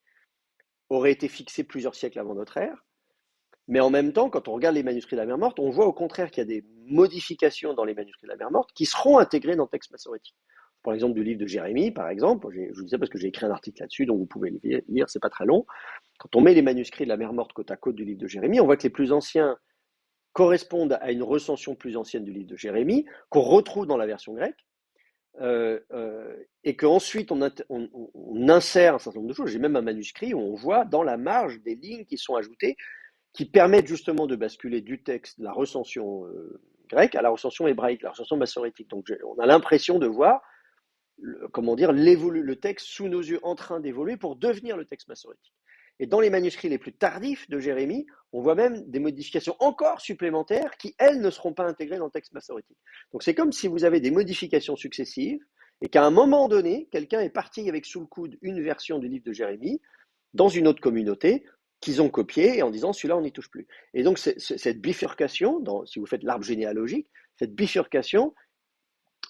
A: aurait été fixé plusieurs siècles avant notre ère, mais en même temps, quand on regarde les manuscrits de la Mer Morte, on voit au contraire qu'il y a des modifications dans les manuscrits de la Mer Morte qui seront intégrées dans le texte massorétique. Pour l'exemple du livre de Jérémie, par exemple, je vous disais parce que j'ai écrit un article là-dessus, donc vous pouvez le lire, c'est pas très long. Quand on met les manuscrits de la Mer Morte côte à côte du livre de Jérémie, on voit que les plus anciens correspondent à une recension plus ancienne du livre de Jérémie, qu'on retrouve dans la version grecque, et qu'ensuite on insère un certain nombre de choses. J'ai même un manuscrit où on voit dans la marge des lignes qui sont ajoutées, qui permettent justement de basculer du texte, de la recension grecque, à la recension hébraïque, la recension massorétique. Donc on a l'impression de voir, comment dire, le texte sous nos yeux en train d'évoluer pour devenir le texte massorétique. Et dans les manuscrits les plus tardifs de Jérémie, on voit même des modifications encore supplémentaires qui, elles, ne seront pas intégrées dans le texte massorétique. Donc c'est comme si vous avez des modifications successives et qu'à un moment donné, quelqu'un est parti avec sous le coude une version du livre de Jérémie dans une autre communauté qu'ils ont copié en disant celui-là on n'y touche plus. Et donc cette bifurcation, si vous faites l'arbre généalogique, cette bifurcation,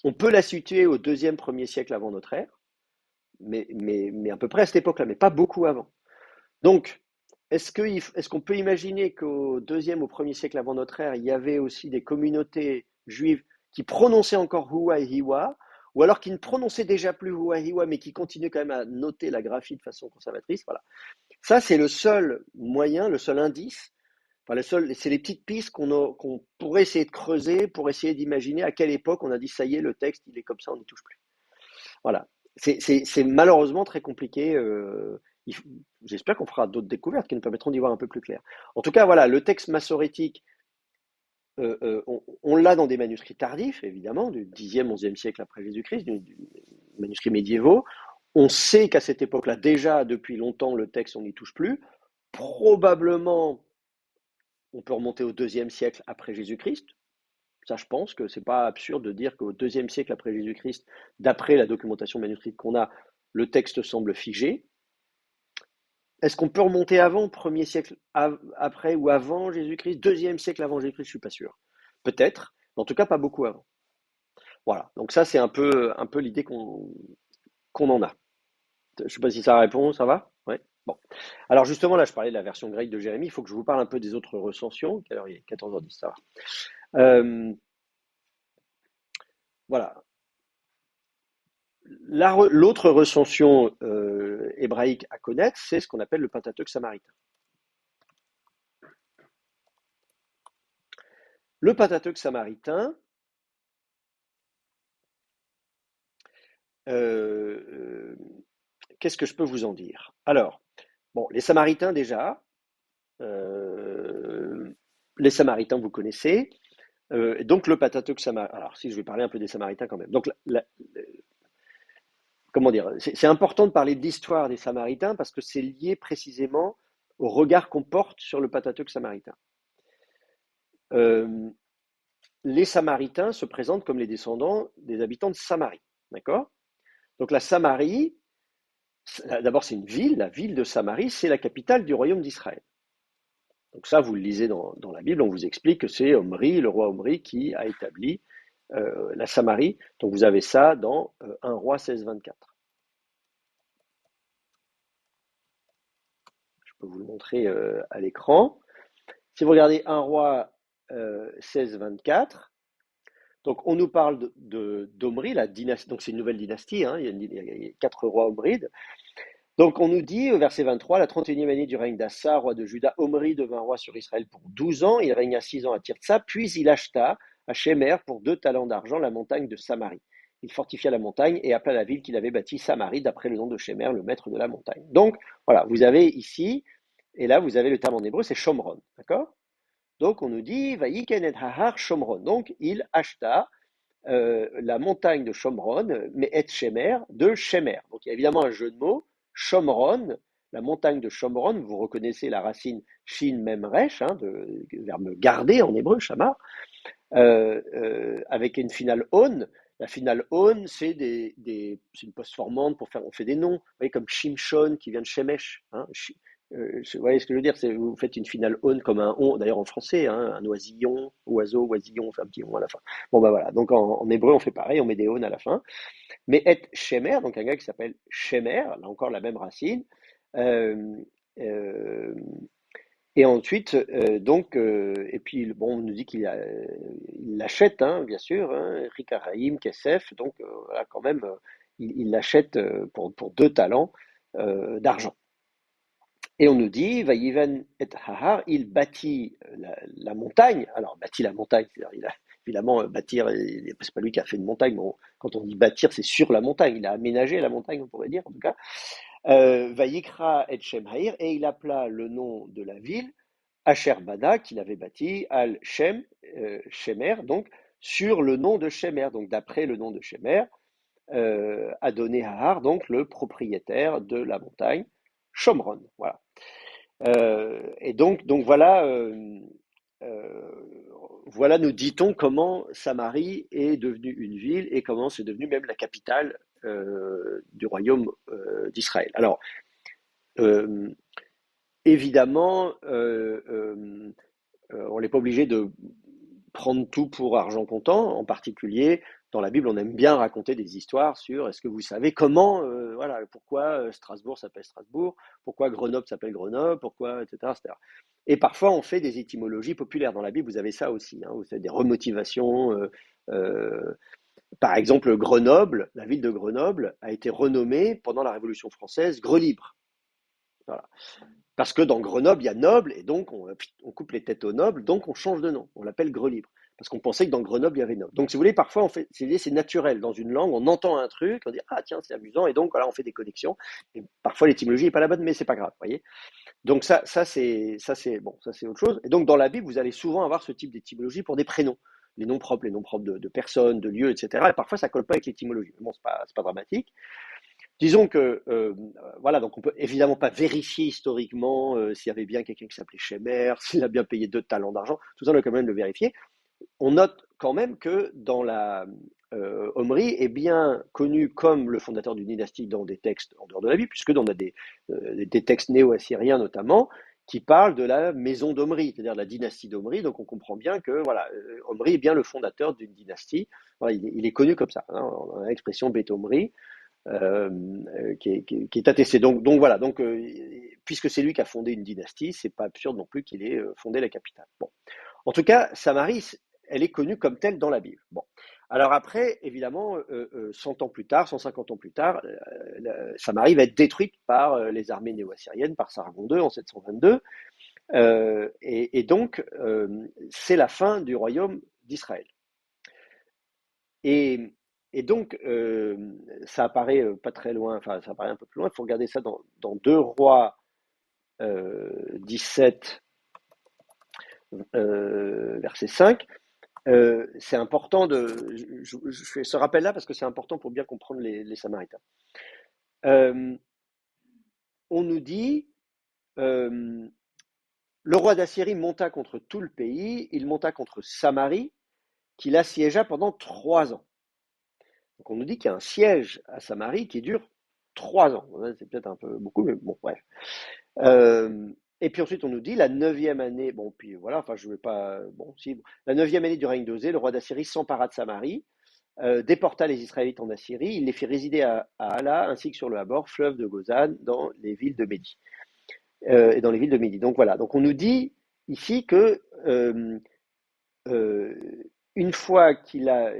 A: on peut la situer au 2e, 1er siècle avant notre ère, mais à peu près à cette époque-là, mais pas beaucoup avant. Donc, est-ce qu'on peut imaginer qu'au 2e, au 1er siècle avant notre ère, il y avait aussi des communautés juives qui prononçaient encore Huwa et Hiwa, ou alors qui ne prononçaient déjà plus Huwa et Hiwa, mais qui continuaient quand même à noter la graphie de façon conservatrice? Voilà. Ça, c'est le seul moyen, le seul indice. Enfin, c'est les petites pistes qu'on pourrait essayer de creuser pour essayer d'imaginer à quelle époque on a dit ça y est, le texte, il est comme ça, on n'y touche plus. Voilà. C'est malheureusement très compliqué. J'espère qu'on fera d'autres découvertes qui nous permettront d'y voir un peu plus clair. En tout cas, voilà, le texte massorétique, on l'a dans des manuscrits tardifs, évidemment, du 10e, 11e siècle après Jésus-Christ, du manuscrits médiévaux. On sait qu'à cette époque-là, déjà, depuis longtemps, le texte, on n'y touche plus. Probablement, on peut remonter au 2e siècle après Jésus-Christ. Ça, je pense que c'est pas absurde de dire qu'au 2e siècle après Jésus-Christ, d'après la documentation manuscrite qu'on a, le texte semble figé. Est-ce qu'on peut remonter avant, 1er siècle après ou avant Jésus-Christ, 2e siècle avant Jésus-Christ? Je suis pas sûr. Peut-être, mais en tout cas pas beaucoup avant. Voilà, donc ça c'est un peu l'idée qu'on en a. Je sais pas si ça répond, ça va? Ouais. Bon. Alors justement, là je parlais de la version grecque de Jérémie, il faut que je vous parle un peu des autres recensions. Alors il est 14h10, ça va. Voilà. L'autre recension hébraïque à connaître, c'est ce qu'on appelle le Pentateuque samaritain. Le Pentateuque samaritain, euh, qu'est-ce que je peux vous en dire? Alors, bon, les Samaritains déjà, euh, les Samaritains vous connaissez. Donc le Pentateuque samaritain. Alors si je vais parler un peu des Samaritains quand même. Donc comment dire? C'est important de parler de l'histoire des Samaritains parce que c'est lié précisément au regard qu'on porte sur le Pentateuque samaritain. Euh, les Samaritains se présentent comme les descendants des habitants de Samarie. D'accord? Donc la Samarie, d'abord c'est une ville, la ville de Samarie, c'est la capitale du royaume d'Israël. Donc ça, vous le lisez dans la Bible, on vous explique que c'est Omri, le roi Omri, qui a établi la Samarie. Donc vous avez ça dans 1 roi 16-24. Je peux vous le montrer à l'écran. Si vous regardez 1 roi 16-24, donc on nous parle d'Omri, la dynastie, donc c'est une nouvelle dynastie, hein, il y a 4 rois omrides. Donc on nous dit au verset 23, la 31e année du règne d'Assa, roi de Juda, Omri devint roi sur Israël pour 12 ans, il régna 6 ans à Tirtsa, puis il acheta à Shemer pour 2 talents d'argent la montagne de Samarie. Il fortifia la montagne et appela la ville qu'il avait bâtie Samarie, d'après le nom de Shemer, le maître de la montagne. Donc voilà, vous avez ici, et là vous avez le terme en hébreu, c'est Shomron, d'accord? Donc on nous dit, Vayiken et Hahar Shomron. Donc il acheta la montagne de Shomron, mais et Shemer, de Shemer. Donc il y a évidemment un jeu de mots. Shomron, la montagne de Shomron, vous reconnaissez la racine Shin Mem Resh, hein, du verbe garder en hébreu, Shamar, avec une finale on. La finale on, c'est une post-formante pour faire, on fait des noms, vous voyez, comme Shimshon qui vient de Shemesh. Hein, vous voyez ce que je veux dire? Vous faites une finale on comme un on, d'ailleurs en français, hein, un oisillon, oiseau, oisillon, on fait un petit on à la fin. Bon, ben voilà, donc en hébreu, on fait pareil, on met des on à la fin. Mais et Shemer, donc un gars qui s'appelle Shemer, là encore la même racine. Euh, euh, et ensuite, et puis bon, on nous dit il l'achète, hein, bien sûr, hein, Rikaraïm, Kesef, donc voilà, quand même, il l'achète pour 2 talents d'argent. Et on nous dit, Vayivan et Hahar, il bâtit la montagne. Alors, bâtit la montagne, c'est-à-dire, il a évidemment bâtir, c'est pas lui qui a fait une montagne, mais quand on dit bâtir, c'est sur la montagne. Il a aménagé la montagne, on pourrait dire, en tout cas. Vayikra et Shem Haïr, et il appela le nom de la ville, Asher Bana, qu'il avait bâti, Al Shem, Shemer, donc sur le nom de Shemer, donc d'après le nom de Shemer, a donné Hahar, donc le propriétaire de la montagne, Shomron. Voilà. Et donc voilà, euh, voilà, nous dit-on comment Samarie est devenue une ville et comment c'est devenu même la capitale du royaume d'Israël. Alors, euh, évidemment, on n'est pas obligé de prendre tout pour argent comptant. En particulier, dans la Bible, on aime bien raconter des histoires sur est-ce que vous savez comment, voilà, pourquoi Strasbourg s'appelle Strasbourg, pourquoi Grenoble s'appelle Grenoble, pourquoi, etc., etc. Et parfois, on fait des étymologies populaires. Dans la Bible, vous avez ça aussi. Hein, vous avez des remotivations. Euh, Par exemple, Grenoble, la ville de Grenoble, a été renommée pendant la Révolution française Grelibre. Voilà. Parce que dans Grenoble, il y a noble, et donc on coupe les têtes aux nobles, donc on change de nom, on l'appelle Grelibre. Parce qu'on pensait que dans Grenoble, il y avait noble. Donc si vous voulez, parfois, c'est naturel. Dans une langue, on entend un truc, on dit, ah tiens, c'est amusant, et donc voilà, on fait des connexions. Et parfois, l'étymologie n'est pas la bonne, mais c'est pas grave, voyez. Donc bon, ça c'est autre chose. Et donc dans la Bible, vous allez souvent avoir ce type d'étymologie pour des prénoms. Les noms propres de personnes, de lieux, etc. Et parfois, ça colle pas avec l'étymologie. Bon, c'est pas dramatique. Disons que, voilà, donc on peut évidemment pas vérifier historiquement s'il y avait bien quelqu'un qui s'appelait Shemer, s'il a bien payé 2 talents d'argent, tout ça on a quand même de le vérifier. On note quand même que Omri est bien connu comme le fondateur d'une dynastie dans des textes en dehors de la Bible, puisque on a des textes néo-assyriens notamment qui parlent de la maison d'Omri, c'est-à-dire de la dynastie d'Omri. Donc on comprend bien que voilà, Omri est bien le fondateur d'une dynastie. Voilà, il est connu comme ça. Hein, on a l'expression Beth Omri qui est attesté. Donc voilà, puisque c'est lui qui a fondé une dynastie, c'est pas absurde non plus qu'il ait fondé la capitale. Bon. En tout cas, Samarie, elle est connue comme telle dans la Bible. Bon. Alors après, évidemment, 100 ans plus tard, 150 ans plus tard, Samarie va être détruite par les armées néo-assyriennes, par Sargon II en 722. Et donc, c'est la fin du royaume d'Israël. Et et donc, ça apparaît pas très loin, enfin, ça apparaît un peu plus loin. Il faut regarder ça dans 2 Rois 17, verset 5. C'est important je fais ce rappel-là parce que c'est important pour bien comprendre les Samaritains. Euh, on nous dit, euh, le roi d'Assyrie monta contre tout le pays, il monta contre Samarie, qu'il assiégea pendant 3 ans. Donc on nous dit qu'il y a un siège à Samarie qui dure 3 ans. C'est peut-être un peu beaucoup, mais bon, bref. Et puis ensuite, on nous dit la 9e année, bon, puis voilà, enfin, je ne vais pas, bon, si, la 9e année du règne d'Osée, le roi d'Assyrie s'empara de Samarie, déporta les Israélites en Assyrie, il les fit résider à Hala, ainsi que sur le Habor, fleuve de Gozan, dans les villes de Médie. Et dans les villes de Médie. Donc voilà, donc on nous dit ici que euh, une fois qu'il a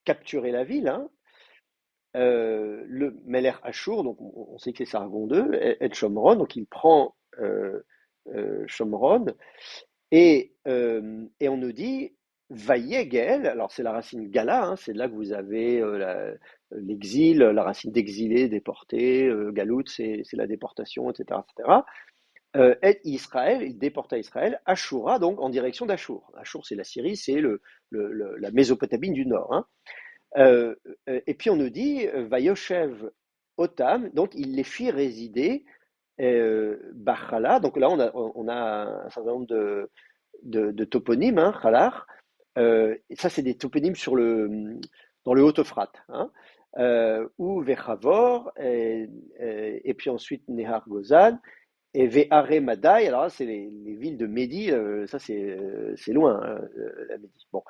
A: capturé la ville, hein, le Meler Achour, donc on sait que c'est Sargon II, et Shomron, donc il prend Shomron, et on nous dit Vayegel, alors c'est la racine Gala, hein, c'est là que vous avez l'exil, la racine d'exilé, déporté, Galout, c'est la déportation, etc. etc. Et Israël, il déporta Israël, Ashura, donc en direction d'Achour. Achour, c'est la Syrie, c'est la Mésopotamie du Nord. Hein. Et puis on nous dit Vayoshev Otam, donc il les fit résider Bachala. Donc là on a un certain nombre de toponymes, hein, Khalar. Et ça c'est des toponymes dans le Haut-Euphrate, hein, ou Vechavor, et puis ensuite Nehar Gozan. Et Ve'are Madai, alors là, c'est les villes de Médie, ça c'est loin, hein, la Médie. Bon.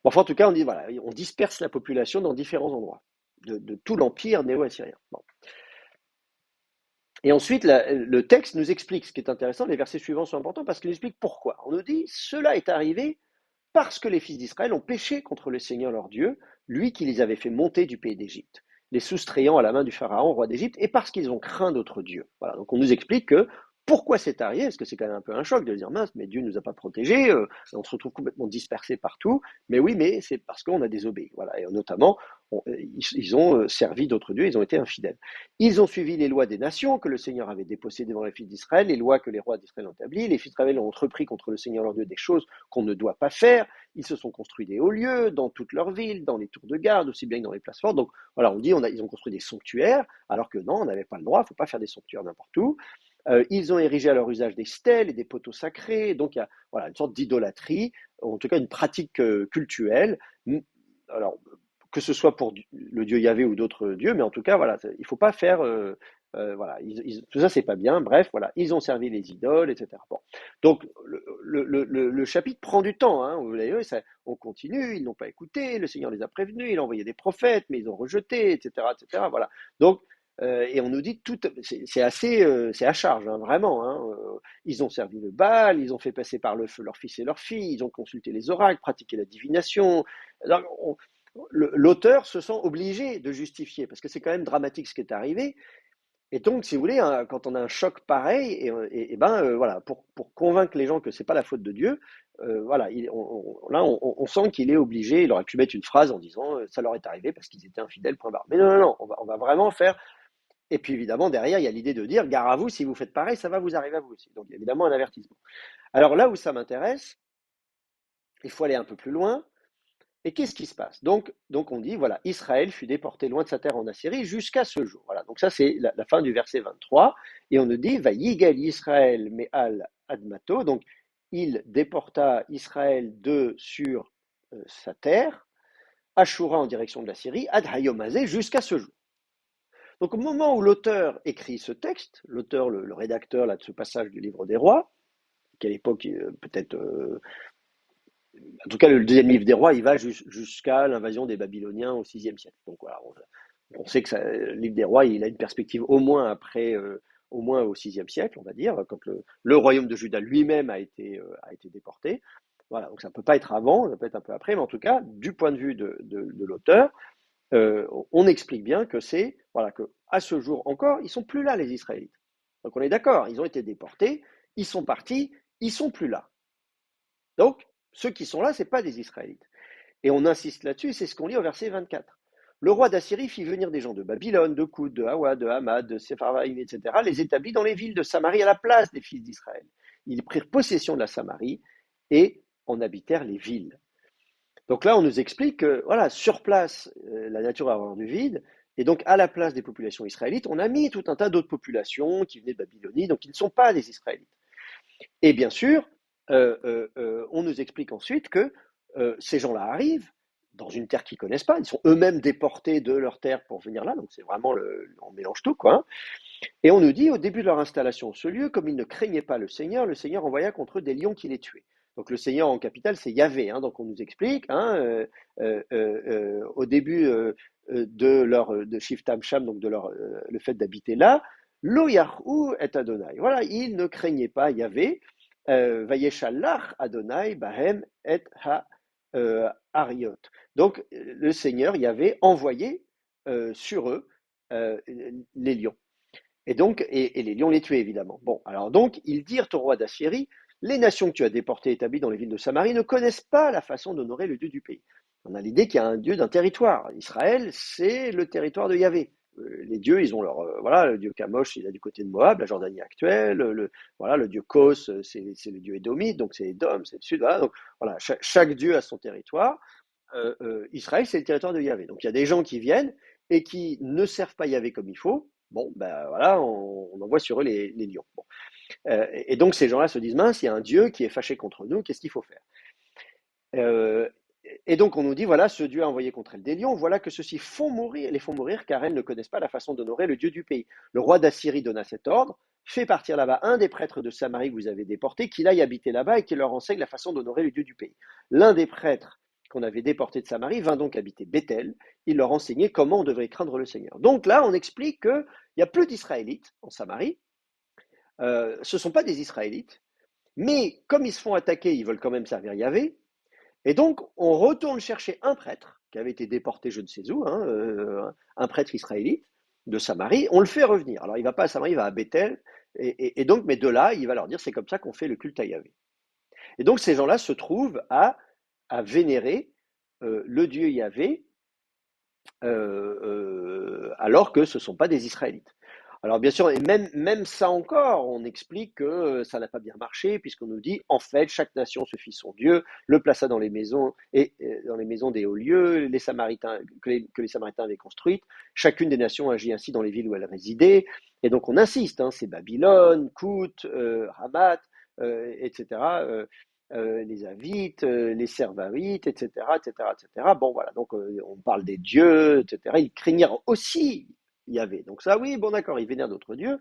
A: Bon, enfin, en tout cas, on dit, voilà, on disperse la population dans différents endroits de tout l'empire néo-assyrien. Bon. Et ensuite, le texte nous explique, ce qui est intéressant, les versets suivants sont importants parce qu'il nous explique pourquoi. On nous dit, cela est arrivé parce que les fils d'Israël ont péché contre le Seigneur leur Dieu, lui qui les avait fait monter du pays d'Égypte, les soustrayant à la main du Pharaon, roi d'Égypte, et parce qu'ils ont craint d'autres dieux. Voilà, donc on nous explique que pourquoi c'est arrivé, parce que c'est quand même un peu un choc de dire mince, mais Dieu ne nous a pas protégés, on se retrouve complètement dispersés partout, mais oui, mais c'est parce qu'on a désobéi. Voilà, et notamment, ils ont servi d'autres dieux, ils ont été infidèles. Ils ont suivi les lois des nations que le Seigneur avait déposées devant les fils d'Israël, les lois que les rois d'Israël ont établies. Les fils d'Israël ont entrepris contre le Seigneur leur Dieu des choses qu'on ne doit pas faire. Ils se sont construits des hauts lieux dans toutes leurs villes, dans les tours de garde, aussi bien que dans les places fortes. Donc voilà, on dit ils ont construit des sanctuaires, alors que non, on n'avait pas le droit, il ne faut pas faire des sanctuaires n'importe où. Ils ont érigé à leur usage des stèles et des poteaux sacrés, donc il y a voilà, une sorte d'idolâtrie, en tout cas une pratique cultuelle. Alors, que ce soit pour le dieu Yahvé ou d'autres dieux, mais en tout cas, voilà, il ne faut pas faire. Voilà, tout ça, c'est pas bien. Bref, voilà, ils ont servi les idoles, etc. Bon. Donc, le chapitre prend du temps. Hein, vous voyez, on continue, ils n'ont pas écouté, le Seigneur les a prévenus, il a envoyé des prophètes, mais ils ont rejeté, etc. etc. Voilà. Donc, et on nous dit tout, c'est assez, c'est à charge, hein, vraiment. Hein, ils ont servi le Baal, ils ont fait passer par le feu leurs fils et leurs filles, ils ont consulté les oracles, pratiqué la divination. Alors, l'auteur se sent obligé de justifier, parce que c'est quand même dramatique ce qui est arrivé. Et donc, si vous voulez, hein, quand on a un choc pareil, et ben voilà, pour convaincre les gens que c'est pas la faute de Dieu, voilà, là on sent qu'il est obligé. Il aurait pu mettre une phrase en disant ça leur est arrivé parce qu'ils étaient infidèles. Point barre. Mais non, non, non, on va vraiment faire. Et puis évidemment derrière il y a l'idée de dire gare à vous, si vous faites pareil, ça va vous arriver à vous aussi. Donc évidemment un avertissement. Alors là où ça m'intéresse, il faut aller un peu plus loin. Et qu'est-ce qui se passe? Donc on dit, voilà, Israël fut déporté loin de sa terre en Assyrie jusqu'à ce jour. Voilà, donc ça c'est la fin du verset 23. Et on nous dit, va yigal Israël me'al admato. Donc il déporta Israël de sur sa terre, Ashura en direction de la Syrie, ad hayomazé jusqu'à ce jour. Donc au moment où l'auteur écrit ce texte, l'auteur, le rédacteur là, de ce passage du livre des rois, qui à l'époque peut-être en tout cas, le deuxième livre des rois, il va jusqu'à l'invasion des Babyloniens au VIe siècle. Donc voilà, on sait que le livre des rois, il a une perspective au moins après, au moins au VIe siècle, on va dire, quand le royaume de Juda lui-même a été déporté. Voilà, donc ça ne peut pas être avant, ça peut être un peu après, mais en tout cas, du point de vue de l'auteur, on explique bien que c'est, voilà, que à ce jour encore, ils sont plus là, les Israélites. Donc on est d'accord, ils ont été déportés, ils sont partis, ils sont plus là. Donc, ceux qui sont là, ce n'est pas des Israélites. Et on insiste là-dessus, c'est ce qu'on lit au verset 24. le roi d'Assyrie fit venir des gens de Babylone, de Kout, de Hawa, de Hamad, de Sepharvaïm, etc., les établit dans les villes de Samarie à la place des fils d'Israël. Ils prirent possession de la Samarie et en habitèrent les villes. Donc là, on nous explique que, voilà, sur place, la nature a horreur du vide, et donc à la place des populations israélites, on a mis tout un tas d'autres populations qui venaient de Babylonie, donc qui ne sont pas des Israélites. Et bien sûr, on nous explique ensuite que ces gens-là arrivent dans une terre qu'ils ne connaissent pas, ils sont eux-mêmes déportés de leur terre pour venir là, donc c'est vraiment, on mélange tout, quoi. Hein. Et on nous dit, au début de leur installation en ce lieu, comme ils ne craignaient pas le Seigneur envoya contre eux des lions qui les tuaient. Donc le Seigneur en capital, c'est Yahvé. Hein, donc on nous explique, hein, au début de Shiftam Sham, donc de le fait d'habiter là, Lo Yahu et Adonai. Voilà, ils ne craignaient pas Yahvé. Vayeshalach Adonai Bahem et Ariot. Donc le Seigneur Yahvé envoyé sur eux les lions. Et donc, et les lions les tuaient, évidemment. Bon, alors donc, ils dirent au roi d'Assyrie, les nations que tu as déportées et établies dans les villes de Samarie ne connaissent pas la façon d'honorer le Dieu du pays. On a l'idée qu'il y a un Dieu d'un territoire. Israël, c'est le territoire de Yahvé. Les dieux, ils ont leur, voilà, le dieu Kamosh, il est du côté de Moab, la Jordanie actuelle. Voilà, le dieu Kos, c'est le dieu édomite, donc c'est Édom, c'est le sud. Voilà, donc voilà, chaque dieu a son territoire. Israël, c'est le territoire de Yahvé. Donc il y a des gens qui viennent et qui ne servent pas Yahvé comme il faut. Bon, ben voilà, on envoie sur eux les lions. Bon. Et donc ces gens-là se disent, mince, il y a un Dieu qui est fâché contre nous, qu'est-ce qu'il faut faire? Et donc on nous dit, voilà, ce Dieu a envoyé contre elle des lions, voilà que ceux-ci les font mourir car elles ne connaissent pas la façon d'honorer le Dieu du pays. Le roi d'Assyrie donna cet ordre, fait partir là-bas un des prêtres de Samarie que vous avez déporté, qu'il aille habiter là-bas et qu'il leur enseigne la façon d'honorer le Dieu du pays. L'un des prêtres qu'on avait déporté de Samarie vint donc habiter Bethel, il leur enseignait comment on devrait craindre le Seigneur. Donc là, on explique qu'il n'y a plus d'Israélites en Samarie, ce ne sont pas des Israélites, mais comme ils se font attaquer, ils veulent quand même servir Yahvé, et donc on retourne chercher un prêtre qui avait été déporté je ne sais où, hein, un prêtre israélite de Samarie, on le fait revenir. Alors il ne va pas à Samarie, il va à Bethel, et donc, mais de là, il va leur dire c'est comme ça qu'on fait le culte à Yahvé. Et donc ces gens-là se trouvent à vénérer le Dieu Yahvé alors que ce ne sont pas des Israélites. Alors bien sûr, et même ça encore, on explique que ça n'a pas bien marché, puisqu'on nous dit, en fait, chaque nation se fit son Dieu, le plaça dans les maisons, et dans les maisons des hauts lieux, les Samaritains, que les Samaritains avaient construites. Chacune des nations agit ainsi dans les villes où elle résidait. Et donc on insiste, hein, c'est Babylone, Kout, Ramat, etc., les Avites, les Servaïtes, etc., etc., etc. Bon, voilà, donc on parle des dieux, etc. Ils craignirent aussi Yahvé. Donc ça, oui, bon, d'accord, ils vénèrent d'autres dieux.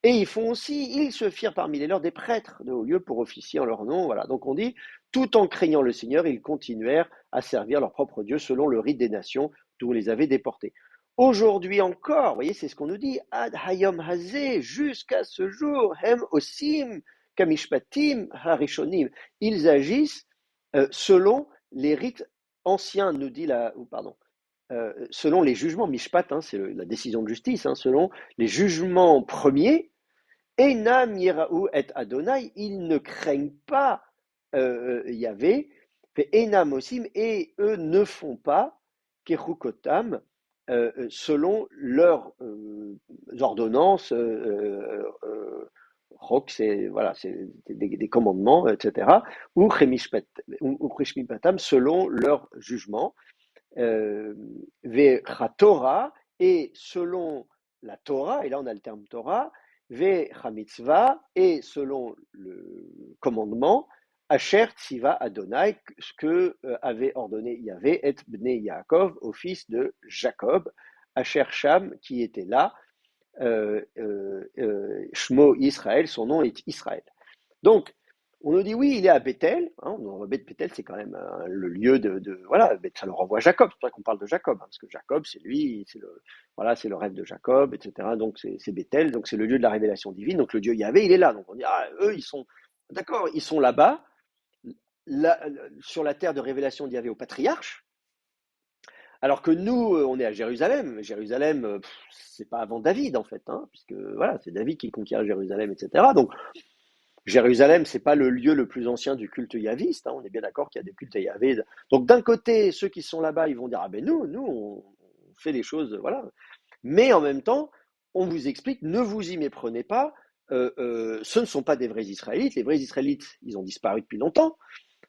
A: Et ils se firent parmi les leurs des prêtres de haut lieu pour officier en leur nom. Voilà, donc on dit, tout en craignant le Seigneur, ils continuèrent à servir leur propre Dieu selon le rite des nations d'où on les avait déportés. Aujourd'hui encore, vous voyez, c'est ce qu'on nous dit, Ad Hayom Hazé, jusqu'à ce jour, Hem Osim, Kamishpatim, Harishonim. Ils agissent selon les rites anciens, nous dit selon les jugements, Mishpat, hein, c'est la décision de justice, hein, selon les jugements premiers, Enam Yerahu et Adonai, ils ne craignent pas Yahvé, Enam Osim, et eux ne font pas Kechukotam, selon leurs ordonnances, c'est voilà, c'est des commandements, etc., ou Chemishpatam, selon leurs jugements. Torah, et selon la Torah, et là on a le terme Torah, Mitzvah, et selon le commandement, Asher Tziva Adonai, ce que avait ordonné Yahvé, et Bnei Yaakov, au fils de Jacob, Asher Sham, qui était là, Shmo Israël, son nom est Israël. Donc, on nous dit oui, il est à Bethel. Hein, Bethel, c'est quand même le lieu voilà, ça le renvoie à Jacob. C'est pour ça qu'on parle de Jacob, hein, parce que Jacob, c'est lui, c'est le rêve de Jacob, etc. Donc c'est Bethel, donc c'est le lieu de la révélation divine. Donc le Dieu Yahvé, il est là. Donc on dit eux, ils sont d'accord, ils sont là-bas, sur la terre de révélation de Yahvé au patriarche. Alors que nous, on est à Jérusalem. Jérusalem, c'est pas avant David en fait, hein, puisque voilà, c'est David qui conquiert Jérusalem, etc. Donc Jérusalem, c'est pas le lieu le plus ancien du culte yaviste, hein, on est bien d'accord qu'il y a des cultes à Yahvé. Donc d'un côté, ceux qui sont là-bas, ils vont dire, ah ben nous, on fait les choses, voilà. Mais en même temps, on vous explique, ne vous y méprenez pas, ce ne sont pas des vrais Israélites. Les vrais Israélites, ils ont disparu depuis longtemps.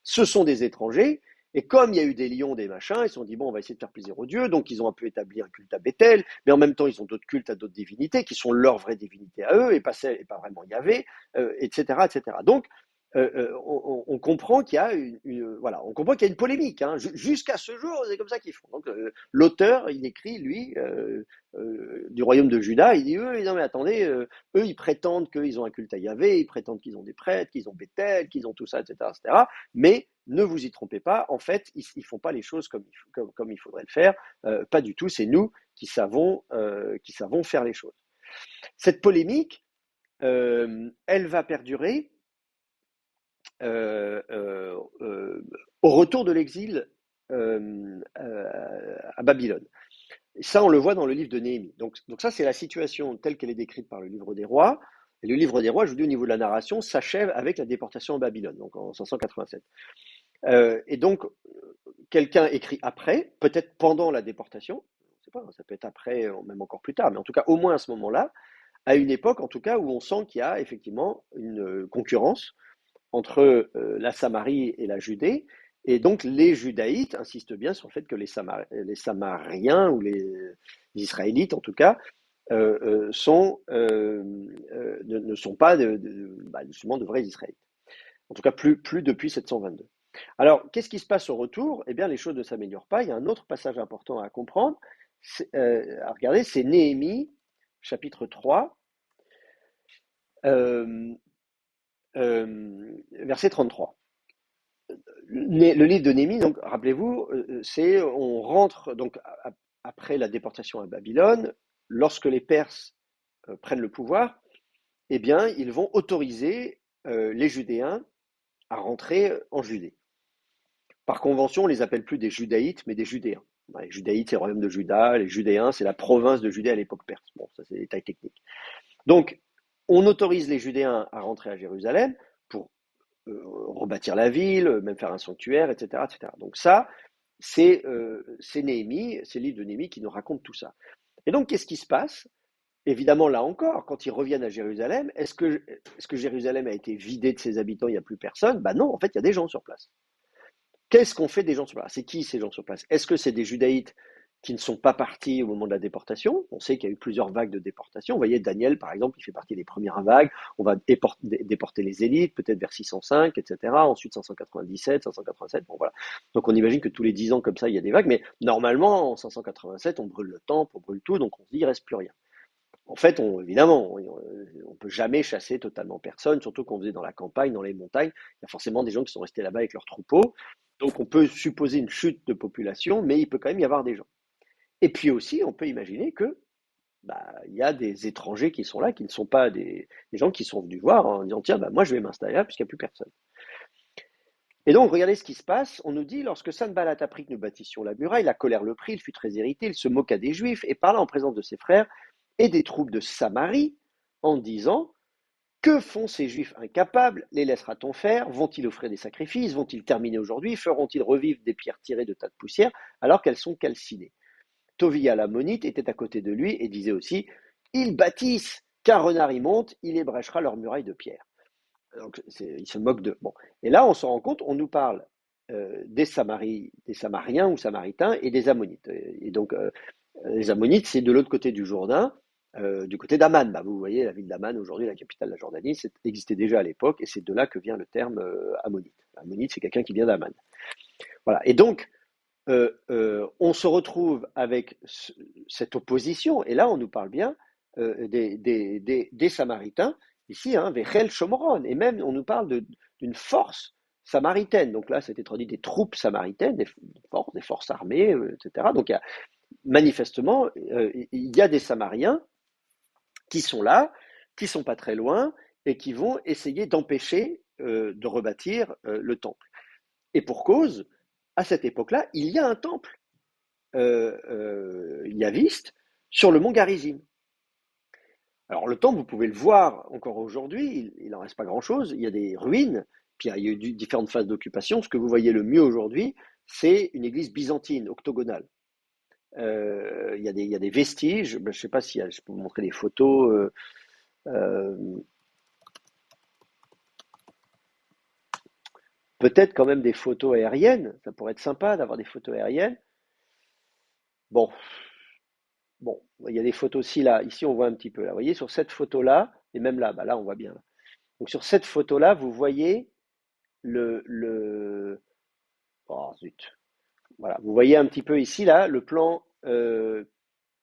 A: Ce sont des étrangers. Et comme il y a eu des lions, des machins, ils se sont dit, bon, on va essayer de faire plaisir aux dieux. Donc, ils ont un peu établi un culte à Bethel. Mais en même temps, ils ont d'autres cultes à d'autres divinités qui sont leurs vraies divinités à eux et pas vraiment Yahvé, etc., etc. Donc, on comprend qu'il y a voilà, on comprend qu'il y a une polémique. Hein. Jusqu'à ce jour, c'est comme ça qu'ils font. Donc, l'auteur, il écrit, lui, du royaume de Juda, il dit, non mais attendez, eux, ils prétendent qu'ils ont un culte à Yahvé, ils prétendent qu'ils ont des prêtres, qu'ils ont Bethel, qu'ils ont tout ça, etc., etc. Mais ne vous y trompez pas, en fait, ils ne font pas les choses comme il faudrait le faire. Pas du tout, c'est nous qui savons faire les choses. Cette polémique, elle va perdurer au retour de l'exil à Babylone. Et ça, on le voit dans le livre de Néhémie. Donc ça, c'est la situation telle qu'elle est décrite par le livre des rois. Et le livre des rois, je vous dis au niveau de la narration, s'achève avec la déportation à Babylone, donc en 587. Et donc, quelqu'un écrit après, peut-être pendant la déportation, je ne sais pas, ça peut être après, même encore plus tard, mais en tout cas, au moins à ce moment-là, à une époque, en tout cas, où on sent qu'il y a effectivement une concurrence entre la Samarie et la Judée. Et donc, les Judaïtes insistent bien sur le fait que les Samariens, ou les Israélites en tout cas, ne sont pas justement de vrais Israélites. En tout cas, plus depuis 722. Alors, qu'est-ce qui se passe au retour? Eh bien, les choses ne s'améliorent pas. Il y a un autre passage important à comprendre. À regarder, c'est Néhémie, chapitre 3, verset 33. Le livre de Néhémie, donc, rappelez-vous, on rentre donc après la déportation à Babylone, lorsque les Perses prennent le pouvoir, eh bien, ils vont autoriser les Judéens à rentrer en Judée. Par convention, on les appelle plus des Judaïtes, mais des Judéens. Les Judaïtes, c'est le royaume de Juda, les Judéens, c'est la province de Judée à l'époque perse. Bon, ça, c'est des détails techniques. Donc, on autorise les Judéens à rentrer à Jérusalem pour rebâtir la ville, même faire un sanctuaire, etc., etc. Donc ça, c'est Néhémie, c'est le livre de Néhémie qui nous raconte tout ça. Et donc, qu'est-ce qui se passe? Évidemment, là encore, quand ils reviennent à Jérusalem, est-ce que Jérusalem a été vidée de ses habitants, il n'y a plus personne? Ben non, en fait, il y a des gens sur place. Qu'est-ce qu'on fait des gens sur place? C'est qui ces gens sur place? Est-ce que c'est des Judaïtes qui ne sont pas partis au moment de la déportation? On sait qu'il y a eu plusieurs vagues de déportation. Vous voyez, Daniel, par exemple, il fait partie des premières vagues. On va déporter les élites, peut-être vers 605, etc. Ensuite, 597, 587. Bon, voilà. Donc, on imagine que tous les 10 ans, comme ça, il y a des vagues. Mais normalement, en 587, on brûle le temple, on brûle tout. Donc, on se dit, il ne reste plus rien. En fait, évidemment, on ne peut jamais chasser totalement personne, surtout qu'on faisait dans la campagne, dans les montagnes. Il y a forcément des gens qui sont restés là-bas avec leurs troupeaux. Donc, on peut supposer une chute de population, mais il peut quand même y avoir des gens. Et puis aussi, on peut imaginer que il y a des étrangers qui sont là, qui ne sont pas des gens qui sont venus voir en disant tiens, moi je vais m'installer là puisqu'il n'y a plus personne. Et donc, regardez ce qui se passe. On nous dit lorsque Sanballat apprit que nous bâtissions la muraille, la colère le prit, il fut très irrité, il se moqua des Juifs et parla en présence de ses frères et des troupes de Samarie en disant que font ces Juifs incapables? Les laissera-t-on faire? Vont-ils offrir des sacrifices? Vont-ils terminer aujourd'hui? Feront-ils revivre des pierres tirées de tas de poussière alors qu'elles sont calcinées? Tovia l'ammonite était à côté de lui et disait aussi ils bâtissent, qu'un renard y monte, il ébréchera leur muraille de pierre. Donc, il se moque de. Bon. Et là, on se rend compte, on nous parle des Samariens ou Samaritains et des Ammonites. Et donc, les Ammonites, c'est de l'autre côté du Jourdain, du côté d'Amman. Vous voyez, la ville d'Amman, aujourd'hui, la capitale de la Jordanie, existait déjà à l'époque, et c'est de là que vient le terme Ammonite. Ammonite, c'est quelqu'un qui vient d'Amman. Voilà. Et donc, on se retrouve avec cette opposition, et là, on nous parle bien des Samaritains, ici, Vechel Shomoron, et même on nous parle d'une force samaritaine. Donc là, c'était traduit des troupes samaritaines, des forces armées, etc. Donc, manifestement, il y a des Samariens qui sont là, qui sont pas très loin, et qui vont essayer d'empêcher de rebâtir le temple. Et pour cause, à cette époque-là, il y a un temple yaviste sur le mont Garizim. Alors le temple, vous pouvez le voir encore aujourd'hui, il n'en reste pas grand-chose, il y a des ruines, puis il y a eu différentes phases d'occupation. Ce que vous voyez le mieux aujourd'hui, c'est une église byzantine, octogonale. il y a des vestiges. Ben, je ne sais pas si je peux vous montrer des photos. Euh, Peut-être quand même des photos aériennes. Ça pourrait être sympa d'avoir des photos aériennes. Bon, bon, il y a des photos aussi là. Ici, on voit un petit peu là. Vous voyez, sur cette photo-là, et même là, bah là, on voit bien. Là. Donc sur cette photo-là, vous voyez le... Oh zut. Voilà, vous voyez un petit peu ici là le plan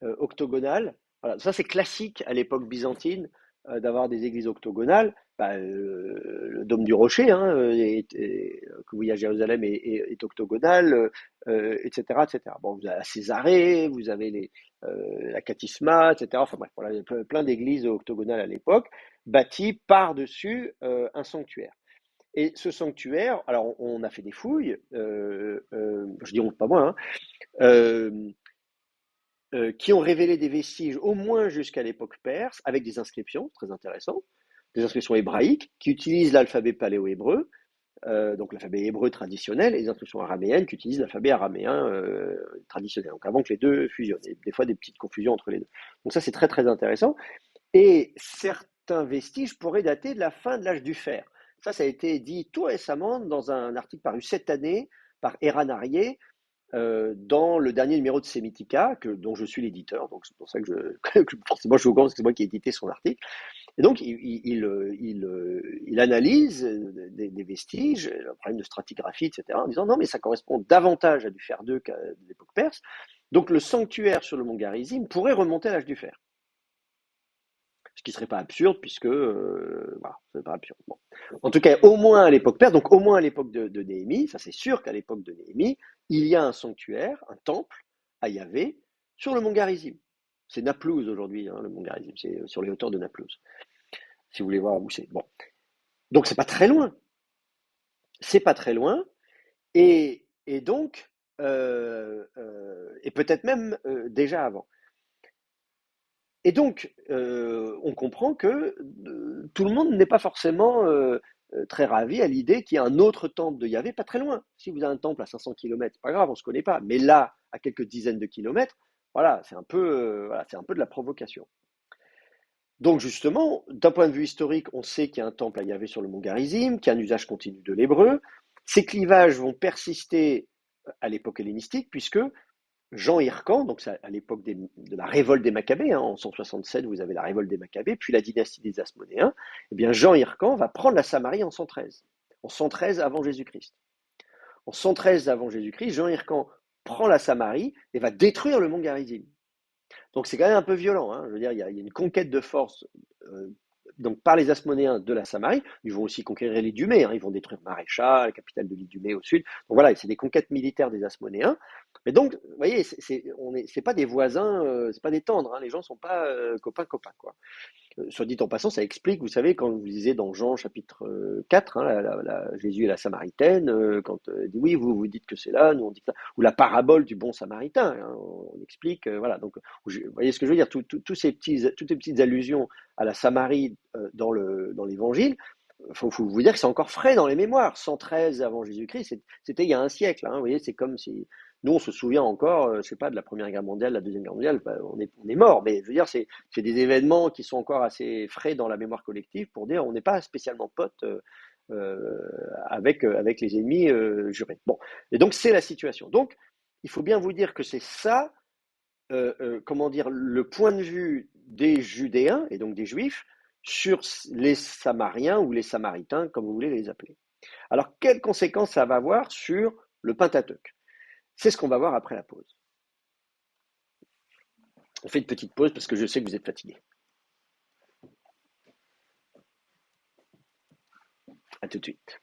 A: octogonal. Voilà, ça c'est classique à l'époque byzantine d'avoir des églises octogonales. Bah, le dôme du Rocher, hein, que vous voyez à Jérusalem, est octogonal, etc., etc. Bon, vous avez la Césarée, vous avez la Katisma, etc. Enfin bref, voilà, il y a plein d'églises octogonales à l'époque, bâties par-dessus un sanctuaire. Et ce sanctuaire, alors on a fait des fouilles, je dis on, pas moi, hein, euh, qui ont révélé des vestiges au moins jusqu'à l'époque perse, avec des inscriptions, très intéressantes, des inscriptions hébraïques, qui utilisent l'alphabet paléo-hébreu, donc l'alphabet hébreu traditionnel, et des inscriptions araméennes qui utilisent l'alphabet araméen traditionnel, donc avant que les deux fusionnent, et des fois des petites confusions entre les deux. Donc ça c'est très très intéressant, et certains vestiges pourraient dater de la fin de l'âge du fer. Ça a été dit tout récemment dans un article paru cette année par Eran Arié, dans le dernier numéro de Semitica, dont je suis l'éditeur, donc c'est pour ça que forcément je suis au courant, parce que c'est moi qui ai édité son article. Et donc il analyse des vestiges, le problème de stratigraphie, etc., en disant non, mais ça correspond davantage à du fer 2 qu'à l'époque perse. Donc le sanctuaire sur le mont Garizim pourrait remonter à l'âge du fer. Ce qui ne serait pas absurde, puisque voilà, c'est pas absurde. Bon. En tout cas, au moins à l'époque perse, donc au moins à l'époque de Néhémie, ça c'est sûr qu'à l'époque de Néhémie, il y a un sanctuaire, un temple à Yahvé sur le mont Garizim. C'est Naplouse aujourd'hui, hein, le mont Garizim, c'est sur les hauteurs de Naplouse, si vous voulez voir où c'est. Bon. Donc c'est pas très loin. C'est pas très loin. Et donc, et peut-être même déjà avant. Et donc, on comprend que tout le monde n'est pas forcément très ravi à l'idée qu'il y a un autre temple de Yahvé pas très loin. Si vous avez un temple à 500 km, c'est pas grave, on ne se connaît pas. Mais là, à quelques dizaines de kilomètres, voilà, voilà, c'est un peu de la provocation. Donc justement, d'un point de vue historique, on sait qu'il y a un temple à Yahvé sur le mont Garizim, qu'il y a un usage continu de l'hébreu. Ces clivages vont persister à l'époque hellénistique, puisque Jean Hircan, donc c'est à l'époque de la révolte des Maccabées, hein, en 167 vous avez la révolte des Maccabées, puis la dynastie des Asmonéens, eh bien Jean Hircan va prendre la Samarie en 113 avant Jésus-Christ. En 113 avant Jésus-Christ, Jean Hircan prend la Samarie et va détruire le mont Garizim. Donc c'est quand même un peu violent, hein. Je veux dire, il y a une conquête de force donc par les Asmonéens de la Samarie. Ils vont aussi conquérir l'Idumée, hein. Ils vont détruire Maréchal, la capitale de l'Idumée au sud. Donc voilà, c'est des conquêtes militaires des Asmonéens. Mais donc, vous voyez, c'est pas des voisins, c'est pas des tendres, hein. Les gens sont pas copains, quoi. Soit dit en passant, ça explique, vous savez, quand vous lisez dans Jean chapitre 4, hein, Jésus et la Samaritaine, quand il dit oui, vous dites que c'est là, nous on dit que ça, ou la parabole du bon Samaritain, hein, on explique, voilà, donc vous voyez ce que je veux dire, toutes ces petites allusions à la Samarie dans l'évangile, faut vous dire que c'est encore frais dans les mémoires. 113 avant Jésus-Christ, c'était il y a un siècle. Hein, vous voyez, c'est comme si nous on se souvient encore, je sais pas, de la Première Guerre mondiale, la Deuxième Guerre mondiale, bah, on est mort. Mais je veux dire, c'est des événements qui sont encore assez frais dans la mémoire collective pour dire on n'est pas spécialement potes avec les ennemis jurés. Bon, et donc c'est la situation. Donc il faut bien vous dire que c'est ça, comment dire, le point de vue des Judéens et donc des Juifs sur les Samariens ou les Samaritains, comme vous voulez les appeler. Alors, quelles conséquences ça va avoir sur le Pentateuque? C'est ce qu'on va voir après la pause. On fait une petite pause parce que je sais que vous êtes fatigués. À tout de suite.